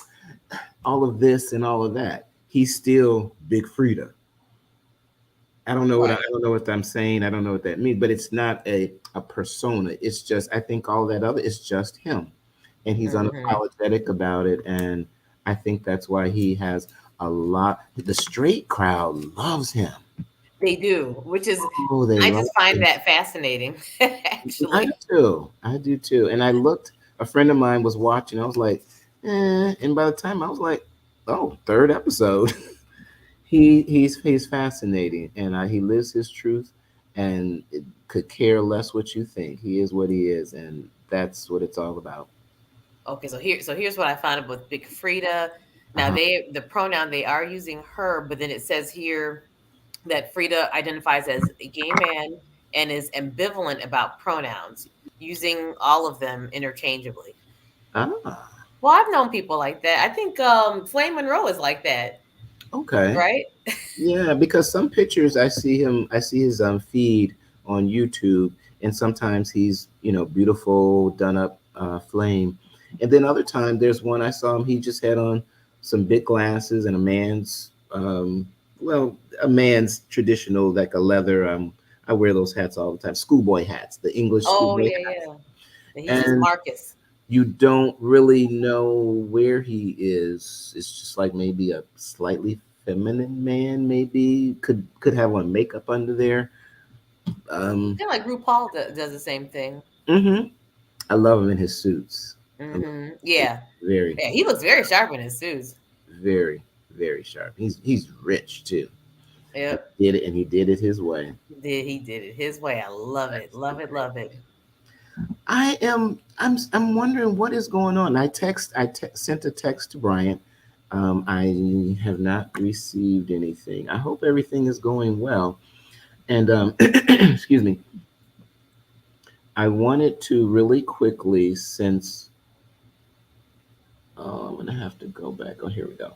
all of this and all of that. He's still Big Frida. I Right. don't know what I'm saying. I don't know what that means, but it's not a persona. It's just, I think all that other is just him, and he's Hmm. unapologetic about it. And I think that's why he has a lot. The straight crowd loves him. They do, which is Oh, they I love just find him. that fascinating, I do actually. too. I do too. And I looked. A friend of mine was watching. I was like, eh. And by the time I was like, oh, third episode. He's fascinating, and he lives his truth, and it could care less what you think. He is what he is, and that's what it's all about. Okay, here's what I found out with Big Frida. Now Uh-huh. the pronoun they are using her, but then it says here that Frida identifies as a gay man and is ambivalent about pronouns, using all of them interchangeably. Ah, Well, I've known people like that. I think Flame Monroe is like that, okay. right? Yeah, because some pictures I see his feed on YouTube, and sometimes he's beautiful, done up flame, and then other time there's one I saw him. He just had on some big glasses and well, a man's traditional, like a leather. I wear those hats all the time, schoolboy hats, the English Oh schoolboy yeah, hats, yeah. And he's just and Marcus. you don't really know where he is. It's just like maybe a slightly feminine man, maybe could have on makeup under there. Um, Kind of like RuPaul does the same thing. hmm I love him in his suits. Yeah. Very, Yeah, he looks very sharp in his suits. very, very sharp. He's rich too. Yep. He did it, and he did it his way. He did it his way. I love it. Love it. Love it. I'm wondering what is going on. Sent a text to Bryant. I have not received anything. I hope everything is going well. And excuse me. I wanted to really quickly, since I'm gonna have to go back. Oh, here we go.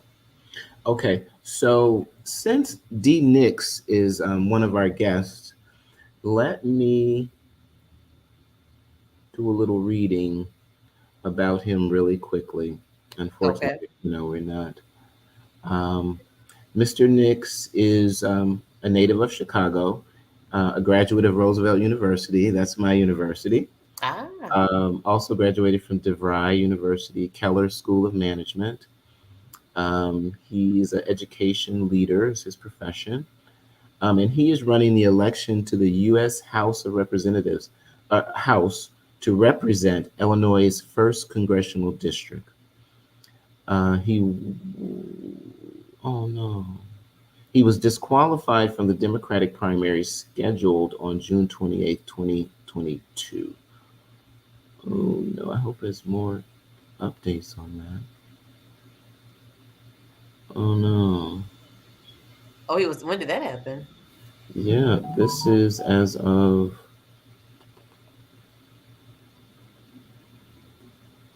Okay, so since Dee Nixx is one of our guests, let me do a little reading about him really quickly. Unfortunately, no, we're not. Mr. Nixx is a native of Chicago, a graduate of Roosevelt University. That's my university. Also graduated from DeVry University, Keller School of Management. He's an education leader, is his profession. And he is running the election to the U.S. House of Representatives, House to represent Illinois' 1st Congressional District. He was disqualified from the Democratic primary scheduled on June 28, 2022. Oh, no, I hope there's more updates on that. Oh, no. Oh, when did that happen? Yeah, this is as of...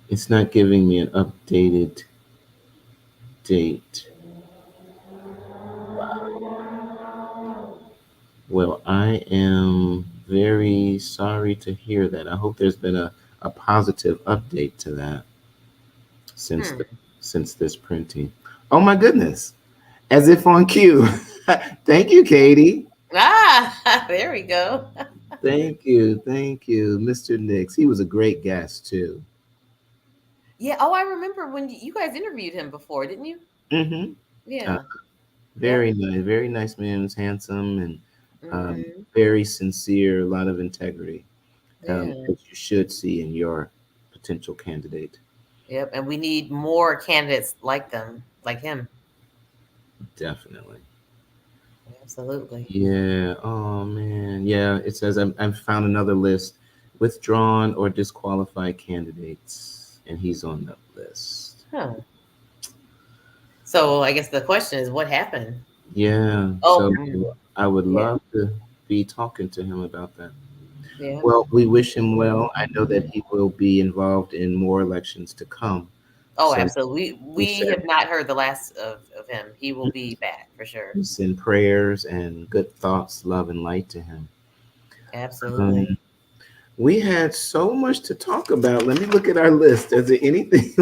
It's not giving me an updated date. Well, I am very sorry to hear that. I hope there's been a positive update to that since this printing. Oh my goodness. As if on cue. Thank you, Katie. There we go. Thank you. Mr. Nixx. He was a great guest too. Yeah. Oh, I remember when you guys interviewed him before, didn't you? Mm-hmm. Yeah. Very nice. Very nice man. Was handsome and very sincere. A lot of integrity. That you should see in your potential candidate. Yep. And we need more candidates like him. Definitely. Absolutely. Yeah. Oh man. Yeah. It says I've found another list: withdrawn or disqualified candidates, and he's on the list. Huh. So I guess the question is, what happened? Yeah. So I would love to be talking to him about that. Yeah. Well, we wish him well. I know that he will be involved in more elections to come. Oh, so absolutely. We have not heard the last of him. He will be back for sure. Send prayers and good thoughts, love, and light to him. Absolutely. We had so much to talk about. Let me look at our list. Is there anything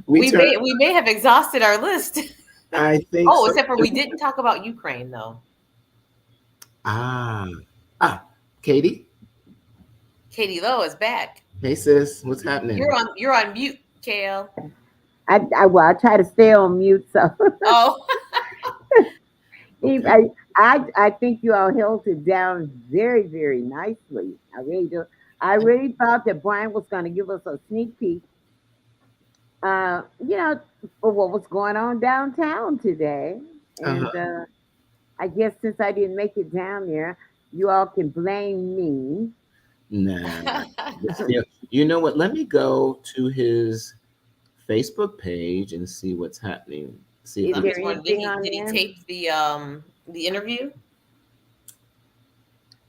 we may have exhausted our list. I think. Oh, except for we didn't talk about Ukraine though. Katie. Katie Lowe is back. Hey sis, what's happening? You're on mute, KL. I try to stay on mute, so. Oh. I think you all held it down very, very nicely. I really do. I really thought that Bryant was going to give us a sneak peek, for what was going on downtown today. And I guess since I didn't make it down there, you all can blame me. Nah. You know what? Let me go to his Facebook page and see what's happening. See if did he tape the interview?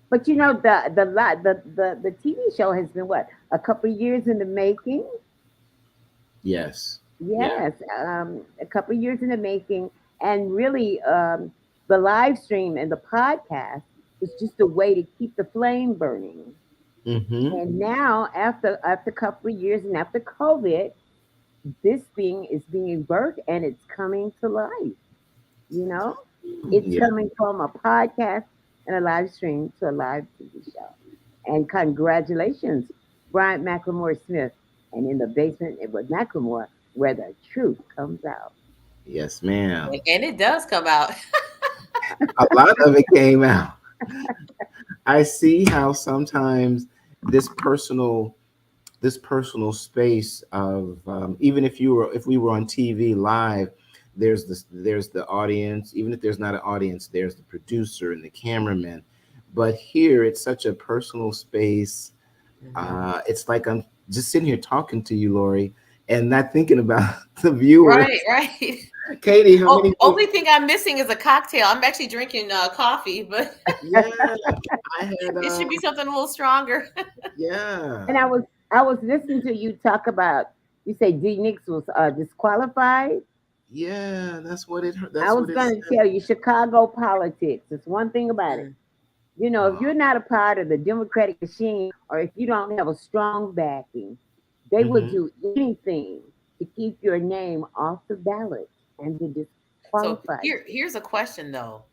But the TV show has been a couple of years in the making. Yes. Yes, yeah. A couple of years in the making, and really, the live stream and the podcast is just a way to keep the flame burning. Mm-hmm. And now, after a couple of years and after COVID, this thing is being birthed and it's coming to life. It's coming from a podcast and a live stream to a live TV show. And congratulations, Bryant Mclemore Smith, and In the Basement with Mclemore, where the truth comes out. Yes, ma'am. And it does come out. A lot of it came out. I see how sometimes this personal space of even if we were on TV live, there's the audience. Even if there's not an audience, there's the producer and the cameraman. But here it's such a personal space. It's like I'm just sitting here talking to you, Lorie, and not thinking about the viewer. Right, right. Katie, how many? Only thing I'm missing is a cocktail. I'm actually drinking coffee, but Yeah, I had. it should be something a little stronger. Yeah. And I was listening to you talk about. You say Dee Nixx was disqualified. Yeah, that's what it. That's I was what it going to said. tell you Chicago politics. It's one thing about it. You know, if you're not a part of the Democratic machine, or if you don't have a strong backing, they will Mhm. do anything to keep your name off the ballot and to So disqualify you. here's a question though: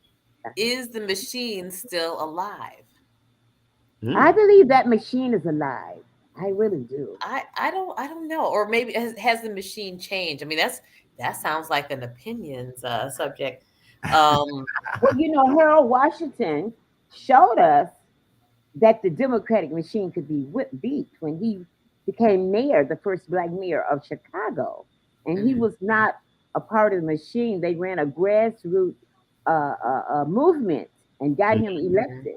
is the machine still alive? I Mm. believe that machine is alive. I really do. I don't know, or maybe has the machine changed? I mean, that sounds like an opinions subject. Um, Well, you know, Harold Washington showed us that the Democratic machine could be beat when he became mayor, the first black mayor of Chicago. And he mhm. was not a part of the machine. They ran a grassroots movement and got him Mhm. elected.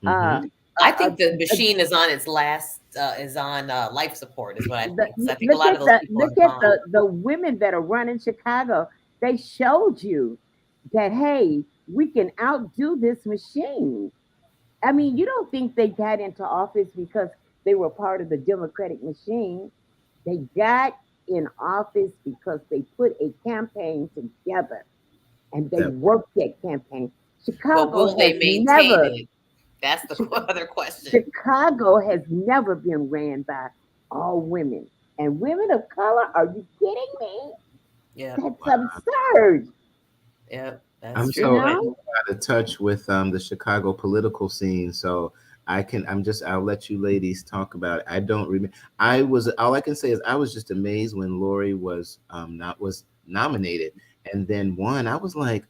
Uh, Mhm. I uh, think the machine is on its last is on life support is what I think. So I think a Look lot at of those people look are at gone. the women that are running Chicago. They showed you that hey, we can outdo this machine. I mean, you don't think they got into office because they were part of the Democratic machine. They got in office because they put a campaign together and they That worked that campaign. But Chicago will they has maintain never it? That's the Chi- other question. Chicago has never been ran by all women. And women of color, are you kidding me? Yeah, That's absurd, yeah, that's I'm you true. so And know? out of touch with the Chicago political scene, so I'll let you ladies talk about it. I don't remember. I was all I can say is I was just amazed when Lorie was nominated and then won. I was like,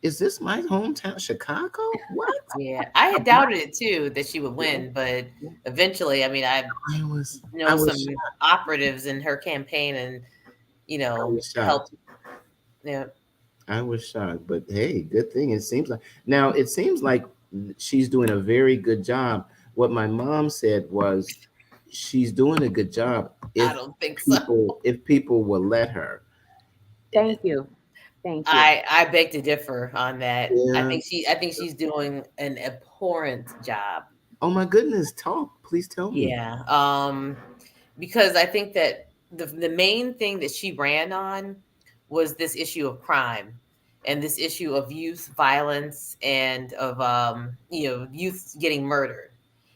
is this my hometown, Chicago? What? yeah, I had doubted it too that she would win, but Yeah. eventually, I mean, I I know was some shocked. operatives in her campaign, and I was helped. shocked. Yeah, I was shocked, but hey, good thing. It seems like she's doing a very good job. What my mom said was she's doing a good job I if don't think so. people will let her. Thank you. Thank you. I beg to differ on that. Yeah. I think she's doing an abhorrent job. Oh my goodness, talk. Please tell me. Yeah. Because I think that the main thing that she ran on was this issue of crime and this issue of youth violence and of youth getting murdered.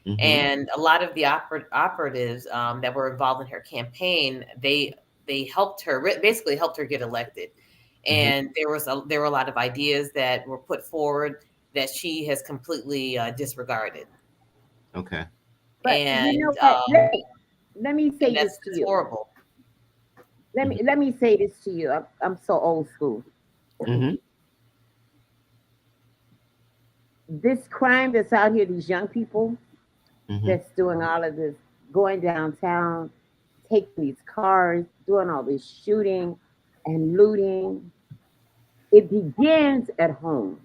Mm-hmm. And a lot of the operatives that were involved in her campaign, they helped her basically helped her get elected. Mm-hmm. And there were a lot of ideas that were put forward that she has completely disregarded. Okay. But you know And what? Let me say this to that's you. horrible. Mm-hmm. Let me say this to you. I'm so old school. Mm-hmm. This crime that's out here, these young people Mm-hmm. that's doing all of this, going downtown, taking these cars, doing all this shooting and looting, it begins at home.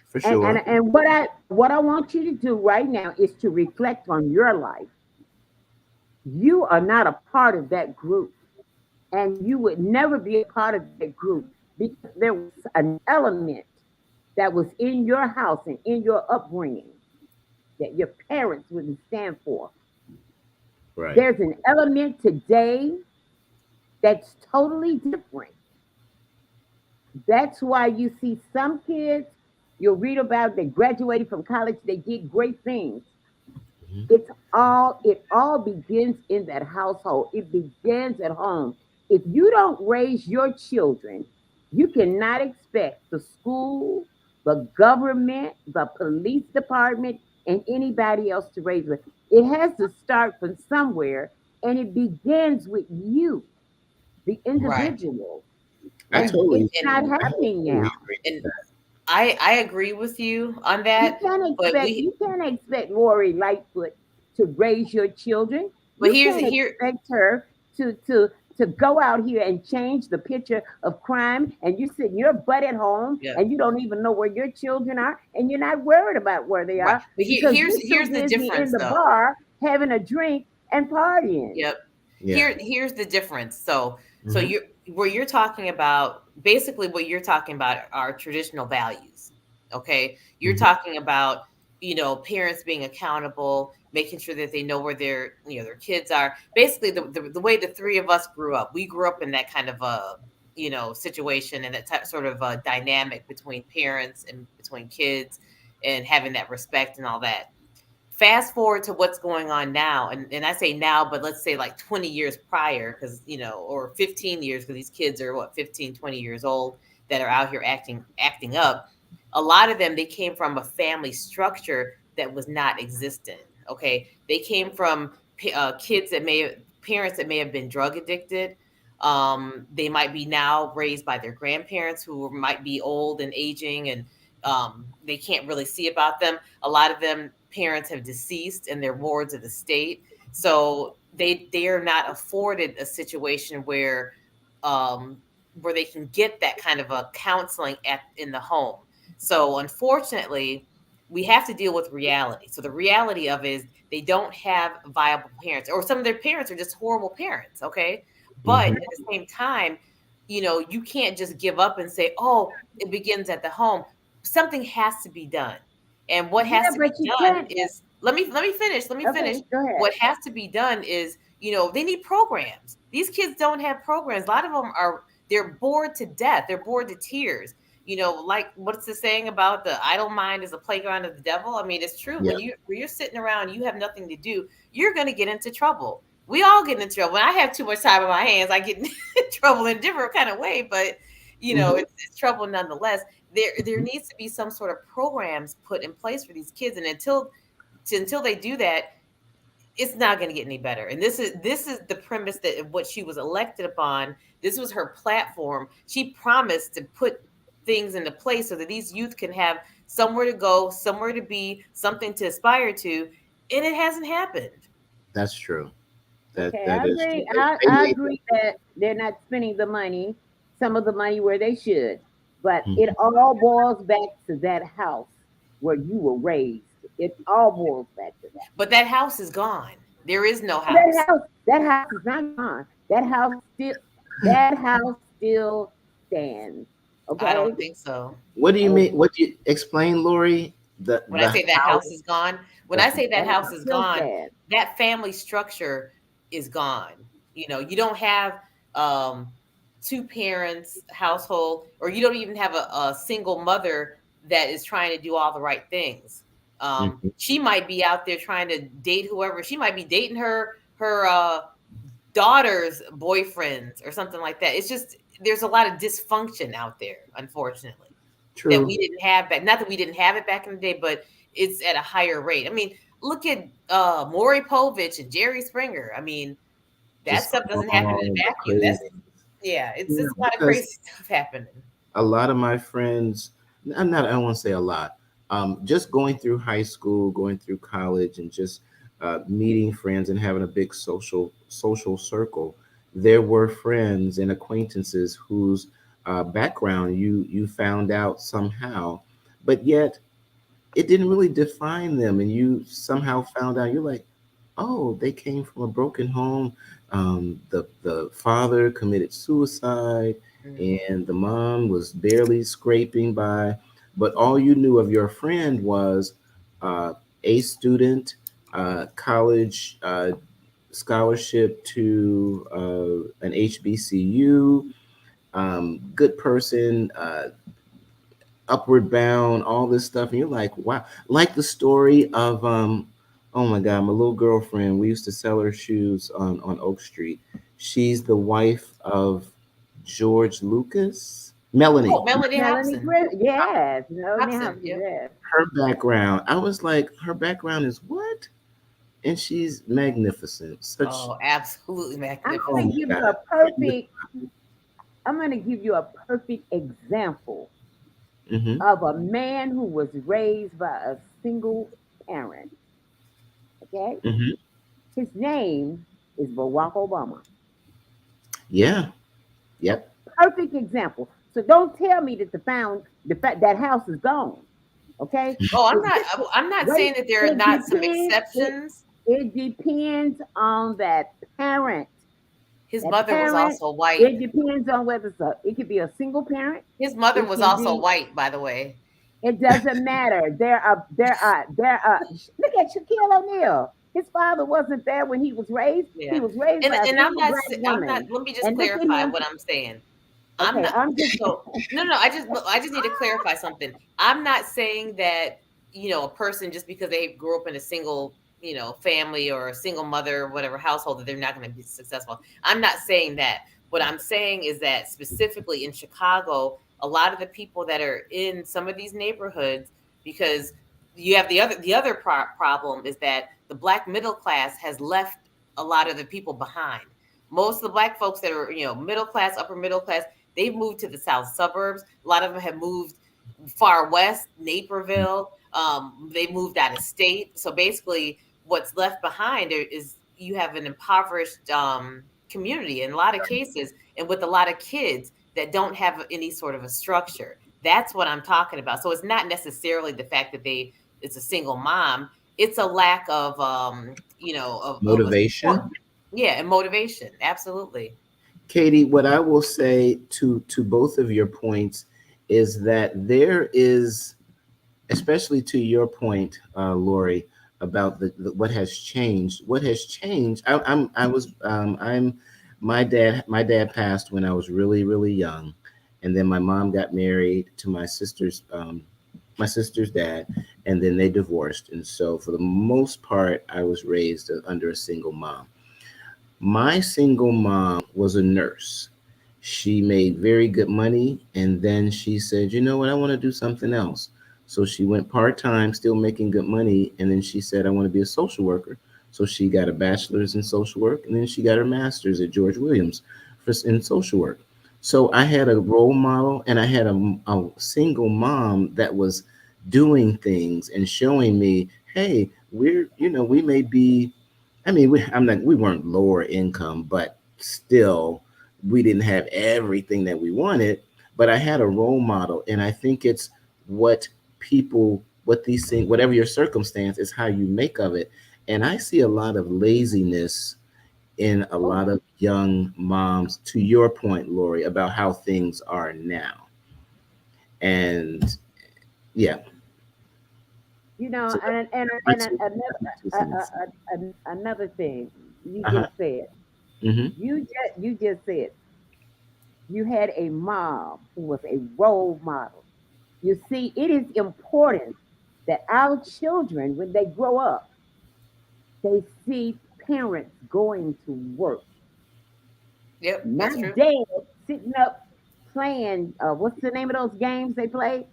For sure. And what I want you to do right now is to reflect on your life. You are not a part of that group, and you would never be a part of that group because there was an element that was in your house and in your upbringing that your parents wouldn't stand for. Right. There's an element today that's totally different. That's why you see some kids, you'll read about they graduated from college, they did great things. Mm-hmm. It all begins in that household. It begins at home. If you don't raise your children, you cannot expect the school, the government, the police department, and anybody else to raise them. It has to start from somewhere, and it begins with you, the Right. individual. I Right. And totally it's And not I happening totally now. agree with and that. I agree with you on that, but we You can't expect Lori Lightfoot to raise your children. but You here's can't here expect her to go out here and change the picture of crime, and you sit your butt at home yeah, and you don't even know where your children are, and you're not worried about where they right. are But because you're too here's the busy in difference the though. bar having a drink and partying. Yep. Yeah. Here's the difference. So Mhm. you're talking about, basically what you're talking about are traditional values. Okay? You're Mhm. talking about, parents being accountable, making sure that they know where their kids are. Basically the way the three of us grew up. We grew up in that kind of a, situation, and that sort of dynamic between parents and between kids, and having that respect and all that. Fast forward to what's going on now, and I say now, but let's say like 20 years prior, because or 15 years, because these kids are what, 15, 20 years old, that are out here acting up. A lot of them, they came from a family structure that was not existent. Okay, they came from kids that parents that may have been drug addicted. They might be now raised by their grandparents, who might be old and aging, and they can't really see about them. A lot of them parents have deceased and they're wards of the state, so they are not afforded a situation um where they can get that kind of a counseling in the home. So unfortunately, we have to deal with reality. So the reality of it is they don't have viable parents, or some of their parents are just horrible parents. Okay, but Mhm. at the same time, you can't just give up and say, oh, it begins at the home. Something has to be done. And what Yeah, has to be but you done can't. is, let me finish. Let me finish. Okay, go ahead. What has to be done is, they need programs. These kids don't have programs. A lot of them they're bored to death. They're bored to tears. Like, what's the saying about the idle mind is a playground of the devil? I mean, it's true. Yeah. When you're sitting around, you have nothing to do, you're going to get into trouble. We all get into trouble. When I have too much time on my hands, I get in trouble in a different kind of way, but Mhm. it's trouble nonetheless. There needs to be some sort of programs put in place for these kids, and until they do that, it's not going to get any better. And this is the premise that what she was elected upon. This was her platform. She promised to put things into place so that these youth can have somewhere to go, somewhere to be, something to aspire to, and it hasn't happened. That's true. That Okay, that I is true. agree. They I made agree that they're not spending the money, some of the money where they should. But Mhm. it all boils back to that house where you were raised. It all boils back to that. But that house is gone. There is no house. That house is not gone. That house still stands. I don't Okay. think so. What do you Oh, mean? What do you explain, Lori? The When I the say that house. house is gone, when The I say that that house house is still gone, stands. that family structure is gone. You don't have um two parents household, or you don't even have a single mother that is trying to do all the right things. Mhm. She might be out there trying to date whoever. She might be dating her daughter's boyfriends or something like that. It's just, there's a lot of dysfunction out there, unfortunately, that we True. didn't have back. Not that we didn't have it back in the day, but it's at a higher rate. I mean, look at Maury Povich and Jerry Springer. I mean, that Just stuff doesn't happen in all a the vacuum. crazy. Yeah, Yeah, it's a lot of because crazy stuff happening. a lot of my friends, I'm not, I don't want to say a lot, just going through high school, going through college, and just meeting friends and having a big social circle. There were friends and acquaintances whose background you found out somehow, but yet it didn't really define them, and you somehow found out. You're like, oh, they came from a broken home. The father committed suicide, Mhm. and the mom was barely scraping by. But all you knew of your friend was a student, college scholarship to an HBCU, good person, upward bound, all this stuff, and you're like, wow, like the story of oh my god, my little girlfriend. We used to sell her shoes on Oak Street. She's the wife of George Lucas, Oh, Melanie. Melody Melanie Hobson. Griffith. Yes. Melanie Hobson. Hobson. Yep. Yes. Her background, I was like, her background is what? And she's magnificent. Such, Oh, absolutely I'm oh gonna magnificent. my give you god, a perfect. I'm gonna give you a perfect example Mm-hmm. of a man who was raised by a single parent. Okay? Mm-hmm. His name is Barack Obama. Yeah. Yep. Perfect example. So don't tell me that the fact that house is gone. Okay? Oh, It, I'm not wait, saying that there are it not some depends. exceptions. It depends on that parent. His That mother was parent. also white. It depends on whether it could be a single parent. His mother It was can also be. white, by the way. It doesn't matter. There are. Look at Shaquille O'Neal. His father wasn't there when he was raised. He Yeah. was raised by a And single black I'm not, woman. let me just And look at clarify him. what I'm saying. I'm Okay, not, I'm just. so no, I just need to clarify something. I'm not saying that, a person, just because they grew up in a single, family or a single mother or whatever household, that they're not going to be successful. I'm not saying that. What I'm saying is that specifically in Chicago, a lot of the people that are in some of these neighborhoods, because you have the other problem is that the black middle class has left a lot of the people behind. Most of the black folks that are, middle class, upper middle class, they've moved to the south suburbs. A lot of them have moved far west, Naperville. They moved out of state. So basically, what's left behind is you have an impoverished community in a lot of cases, and with a lot of kids that don't have any sort of a structure. That's what I'm talking about. So it's not necessarily the fact that it's a single mom. It's a lack of of a support. Motivation. Yeah, and motivation. Absolutely. Katie, what I will say to both of your points is that there is, especially to your point, Lorie, about what has changed. What has changed? I'm my dad passed when I was really really young, and then my mom got married to my sister's dad, and then they divorced. And so for the most part, I was raised under a single mom. My single mom was a nurse. She made very good money, and then she said, "You know what? I want to do something else." So she went part time, still making good money, and then she said, "I want to be a social worker." So she got a bachelor's in social work, and then she got her master's at George Williams in social work. So I had a role model, and I had a single mom that was doing things and showing me, "Hey, we may be, I mean, we weren't lower income, but still, we didn't have everything that we wanted. But I had a role model, and I think it's what what these things, whatever your circumstance, is how you make of it. And I see a lot of laziness in a lot of young moms. To your point, Lorie, about how things are now, and yeah. And, So and another thing you uh-huh. just said. Hmm. You just said you had a mom who was a role model. You see, it is important that our children, when they grow up, they see parents going to work, Yep, not that's true. dad sitting up playing. What's the name of those games they play?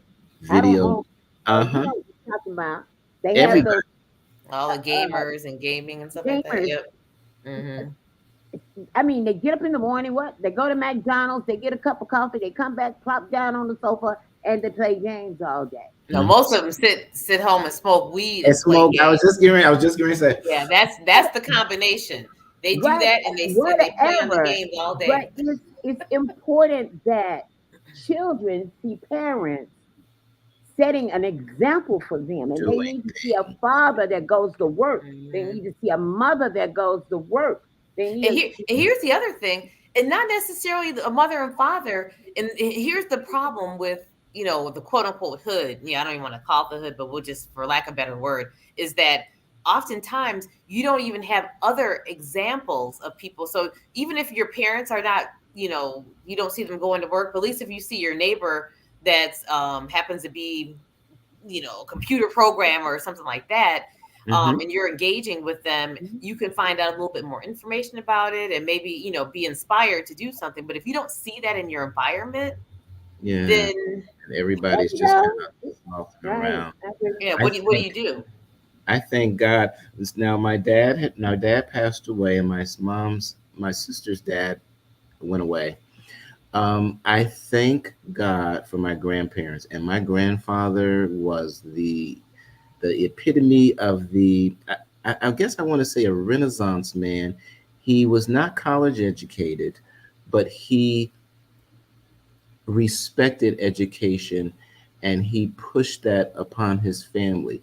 I don't Video. know. You Uh-huh. know what I'm talking about. They have Everybody. those All the uh, gamers and gaming and stuff like that. gamers. Yep. Hmm. I mean, they get up in the morning. What? They go to McDonald's. They get a cup of coffee. They come back, plop down on the sofa, and they play games all day. No, most of them sit home and smoke weed And and play smoke. games. I was just going to say. Yeah, that's the combination. They do Right, that, and they play on the whatever. games all But day. it's important that children see parents setting an example for them, and they Doing. need to see a father that goes to work. They Mhm. need to see a mother that goes to work. They need And here's the other thing, and not necessarily a mother and father. And here's the problem with the quote unquote hood. Yeah, I don't even want to call it the hood, but we'll just, for lack of a better word, is that oftentimes you don't even have other examples of people. So even if your parents are not, you don't see them going to work, but at least if you see your neighbor that's happens to be, a computer programmer or something like that, Hmm. and you're engaging with them, you can find out a little bit more information about it and maybe, be inspired to do something. But if you don't see that in your environment, Yeah. then there Everybody's you just kind go. of walking Right. around. I agree. yeah, I what do think you do? I thank God. Now my dad passed away, and my sister's dad went away. I thank God for my grandparents, and my grandfather was the epitome of I guess I want to say a Renaissance man. He was not college educated, but he respected education, and he pushed that upon his family.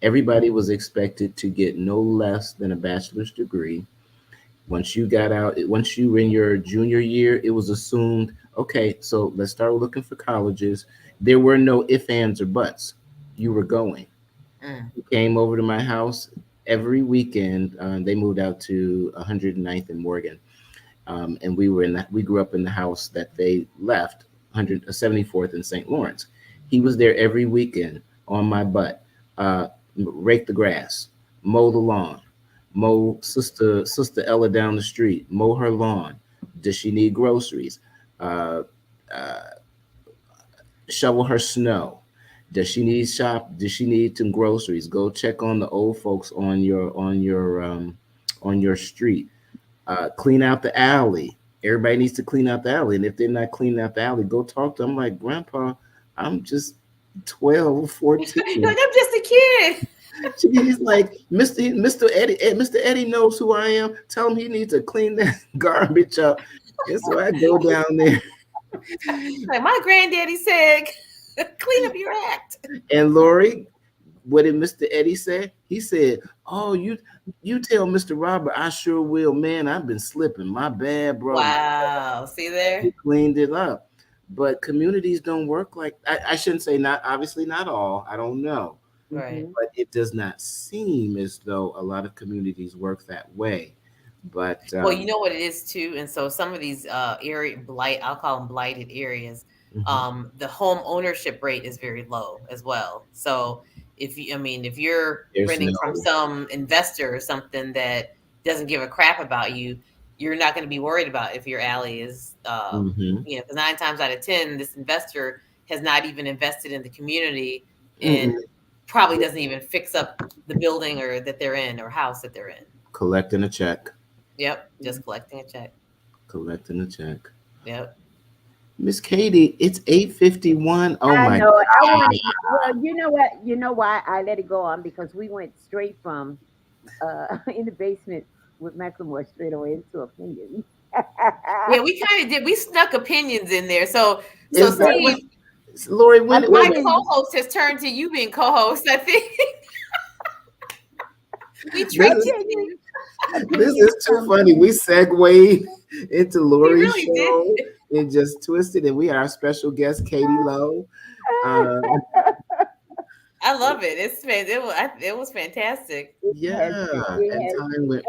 Everybody was expected to get no less than a bachelor's degree. Once you got out, once you were in your junior year, it was assumed, okay, so let's start looking for colleges. There were no ifs, ands, or buts. You were going. Mm. He came over to my house every weekend. They moved out to 109th and Morgan. And we grew up in the house that they left, 174th and St. Lawrence. He was there every weekend on my butt, rake the grass, mow the lawn, mow sister Ella down the street, mow her lawn. Does she need groceries? Uh, uh, Shovel her snow. Does she need shop? Does she need some groceries? Go check on the old folks on your street. Clean out the alley. Everybody needs to clean out the alley. And if they're not cleaning out the alley, go talk to them. I'm like, Grandpa, I'm just 12, 14. Like, I'm just a kid. He's like, Mr. Eddie, Mr. Eddie knows who I am. Tell him he needs to clean that garbage up. And so I go down there. Like my granddaddy said, clean up your act. And Lorie, what did Mr. Eddie say? He said, "Oh, you tell Mr. Robert, I sure will, man. I've been slipping. My bad, bro." Wow. See there? He cleaned it up. But communities don't work like I shouldn't say not obviously not all. I don't know. Right. But it does not seem as though a lot of communities work that way. But Well, you know what it is too, and so some of these area blight, I'll call them blighted areas. mhm, The home ownership rate is very low as well. So if you're there's renting from no some investor or something that doesn't give a crap about you, you're not going to be worried about if your alley is, mhm, because 9 times out of 10, this investor has not even invested in the community and mm-mm. probably doesn't even fix up the building or that they're in or house that they're in. Collecting a check. Yep, just collecting a check. Collecting a check. Yep. Miss Katie, it's 8:51. Oh I my know. I God. want to. Well, you know what? You know why I let it go on because we went straight from in the basement with Mclemore straight away into opinions. Yeah, we kind of did. We snuck opinions in there. So Is that Steve, what, Lorie, my when co-host has turned to you being co-host. I think we this, tricked is, you. this is too funny. We segued into We Lorie's really show did. and just twisted, and we are our special guest, Katie Lowe. Um, I love it. It was fantastic. yeah, and And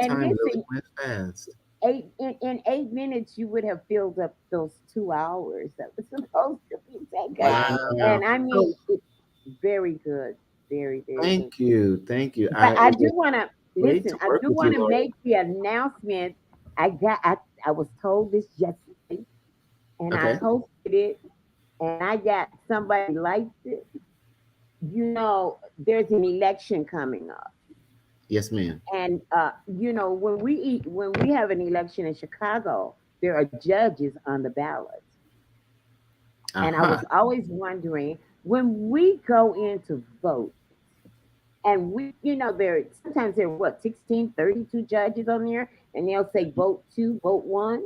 time really listen, went fast. in 8 minutes, you would have filled up those 2 hours that was supposed to be taken. Wow. And I So mean, it's very good, very, very good. thank you. But I It do was want to great listen. to I work do with want you, to Lorie. make the announcement. I was told this yesterday, and I Okay. posted it, and I got somebody liked it. You know, there's an election coming up, Yes, ma'am. and when we have an election in Chicago, there are judges on the ballot, and I Aha. was always wondering when we go in to vote. And sometimes there are what 16, 32 judges on there, and they'll say vote two, vote one.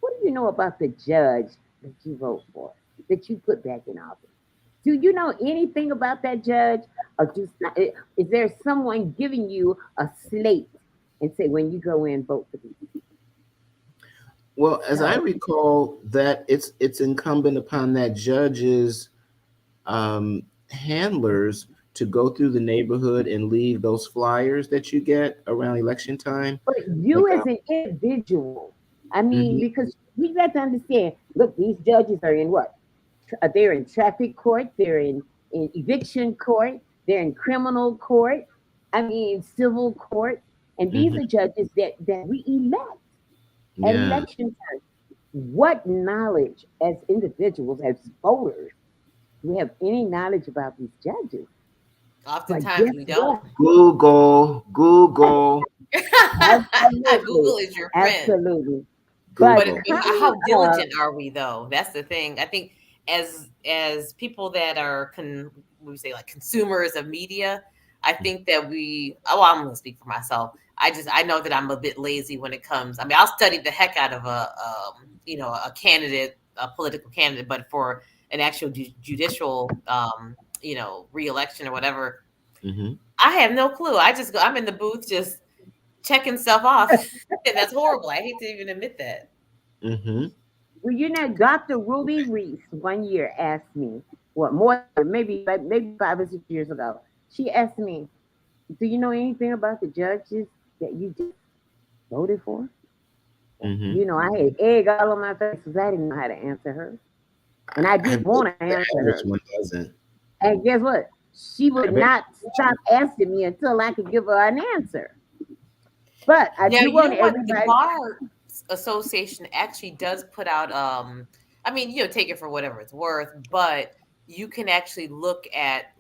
What do you know about the judge that you vote for, that you put back in office? Do you know anything about that judge, or is there someone giving you a slate and say when you go in vote for these? Well, as I No. recall, that it's incumbent upon that judge's handlers to go through the neighborhood and leave those flyers that you get around election time. But Like, you as an individual, I mean, mhm, because we got to understand. Look, these judges are in what? They're in traffic court, they're in eviction court, they're in criminal court, I mean civil court, and these mhm, are judges that we elect at yeah. election time. What knowledge as individuals, as voters, do we have any knowledge about these judges? But Oftentimes guess we don't. what? Google. Absolutely, Google is your friend. absolutely. But Google. But coming how up, diligent are we though? That's the thing. I think as people that are we say like consumers of media, I think that I'm gonna speak for myself. I know that I'm a bit lazy when it comes. I mean, I'll study the heck out of a candidate, a political candidate, but for an actual judicial re-election or whatever, Mm-hmm. I have no clue. I'm in the booth just checking stuff off. And that's horrible. I hate to even admit that. Mm-hmm. well, Dr. Ruby Reese one year asked me, what more, maybe 5 or 6 years ago, she asked me, do you know anything about the judges that you just voted for? Mm-hmm. I had egg all on my face because I didn't know how to answer her. And I I did bet want to the answer average her. one doesn't. And guess what? She I would bet. not stop asking me until I could give her an answer. But I Now, do you want know what? The everybody. Bar Association actually does put out, I mean, take it for whatever it's worth, but you can actually look at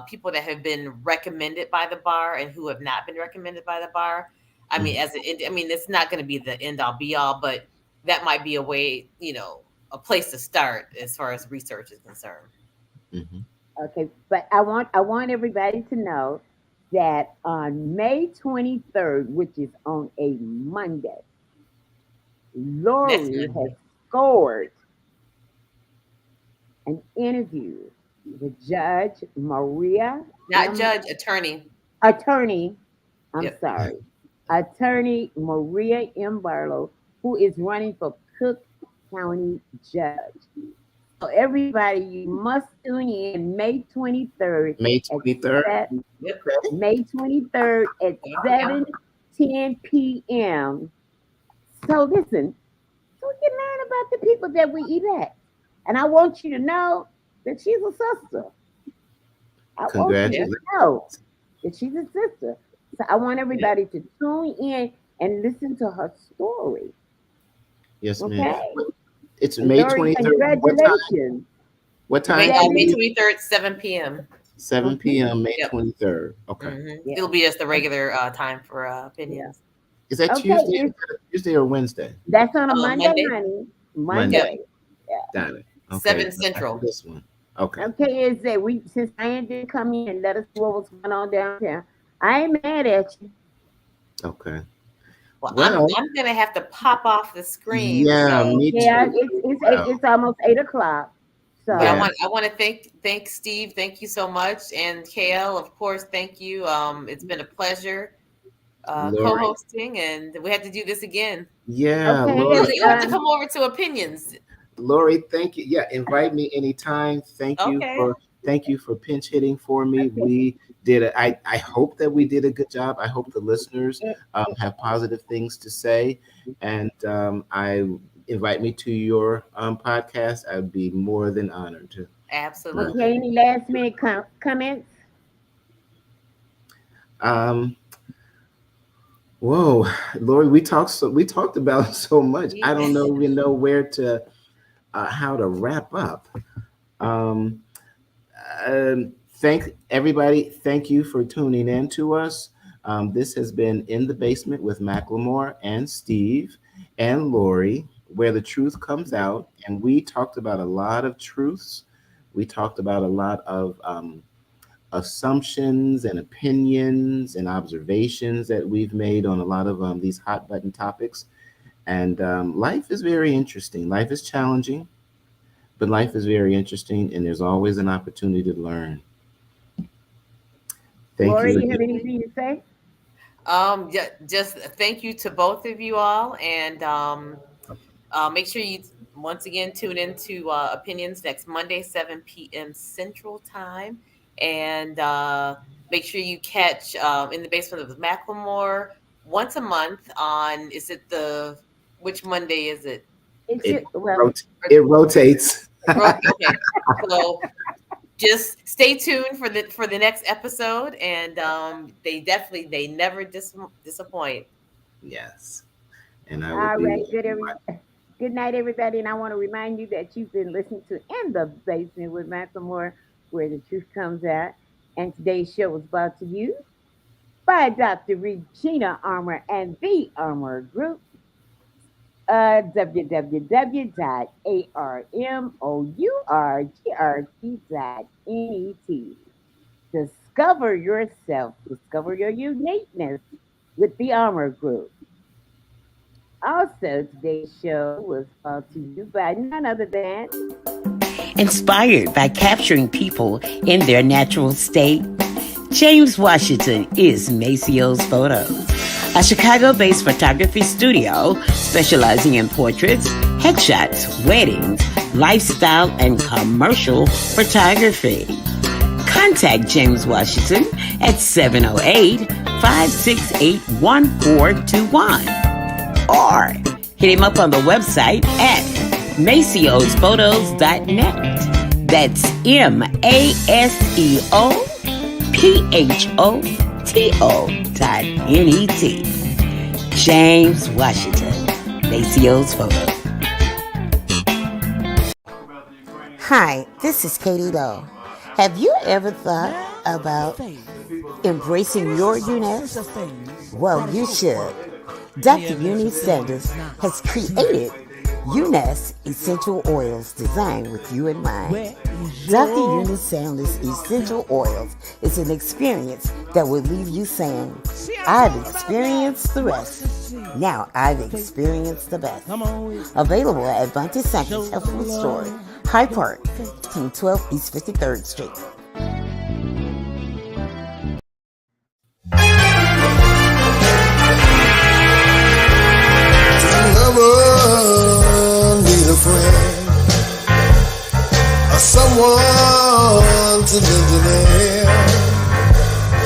people that have been recommended by the bar and who have not been recommended by the bar. I mean, it's not going to be the end all be all, but that might be a way, a place to start as far as research is concerned. Mm-hmm. Okay, but I want everybody to know that on May 23rd, which is on a Monday, Next Lorie has Monday. scored an interview with Judge Maria Not M. judge, attorney. Attorney, I'm Yep. sorry, Attorney Maria M. Barlow, who is running for Cook County Judge. So everybody, you must tune in May 23rd May at 23rd. Yep. May 23rd at Yeah. 7:10 p.m. So listen, so we can learn about the people that we elect. And I want you to know that she's a sister. I want you to Congratulations. know that she's a sister. So I want everybody to tune in and listen to her story. Yes, ma'am. Okay? It's And May Lorie, 23rd. What time? congratulations. What time? May, Seven- May 23rd, 7 p.m. 7 p.m. May Yep. 23rd. Okay. Yeah. It'll be just the regular time for opinions. Is that Okay, Tuesday? it's- Tuesday or Wednesday? That's on a Monday, Monday. honey. Monday. Monday. Got it. Okay. 7 Central. This one. Okay. Okay, is that since Diane didn't come in and let us know what was going on downtown, I ain't mad at you. Okay. Well, Well- I'm gonna have to pop off the screen. Yeah, so- me too. Yeah, it's almost 8 o'clock. So But Yeah. I want to thank Steve. Thank you so much, and KL, of course. Thank you. It's been a pleasure Lorie. co-hosting, and we have to do this again. Yeah, Okay, Lorie. You have to come over to Opinions. Lorie, thank you. Yeah, invite me anytime. Thank you Okay. for pinch hitting for me. We did I hope that we did a good job. I hope the listeners have positive things to say, and I invite me to your podcast. I'd be more than honored to. Absolutely. okay, any last minute comments? Whoa, Lorie, we talked about so much. I don't even know where to how to wrap up. Thank everybody. Thank you for tuning in to us. This has been In the Basement with Mclemore and Steve and Lorie, where the truth comes out. And we talked about a lot of truths. We talked about a lot of assumptions and opinions and observations that we've made on a lot of these hot button topics. And life is very interesting. Life is challenging, but life is very interesting, and there's always an opportunity to learn. Thank Lorie, you. you have anything to say? Yeah, just thank you to both of you all, and make sure you once again tune into Opinions next Monday, 7 p.m. Central Time, and make sure you catch In the Basement of Mclemore once a month on. Which Monday is it? It rotates. Okay, so just stay tuned for the next episode, and they never disappoint. Yes, and I All will right, be. good night, everybody. And I want to remind you that you've been listening to In the Basement with Mclemore, where the truth comes out. And today's show was brought to you by Dr. Regina Armour and the Armour Group. www.armourgrp.net. Discover yourself, discover your uniqueness with the Armor Group. Also, today's show was brought to you by none other than Inspired by capturing people in their natural state, James Washington is Maceo's Photos, a Chicago-based photography studio specializing in portraits, headshots, weddings, lifestyle, and commercial photography. Contact James Washington at 708-568-1421 or hit him up on the website at maceosphotos.net. That's MaceoPhoto.net. James Washington, Maceo's Photos. Hi, this is Katie Lowe. Have you ever thought about embracing your uniqueness? Well, you should. Dr. Eunice Sanders has created Ness essential oils designed with you in mind. Dr. Eunice Sanders essential oils is an experience that will leave you saying, I've experienced the rest. Now I've experienced the best. Available at Bunty Sankey's Health Food Store, High Park, 1512 East 53rd Street. Someone to lend an ear.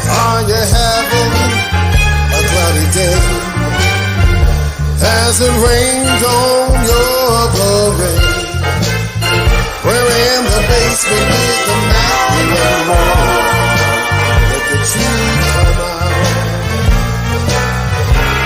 Are you having a cloudy day? Has it rained on your parade?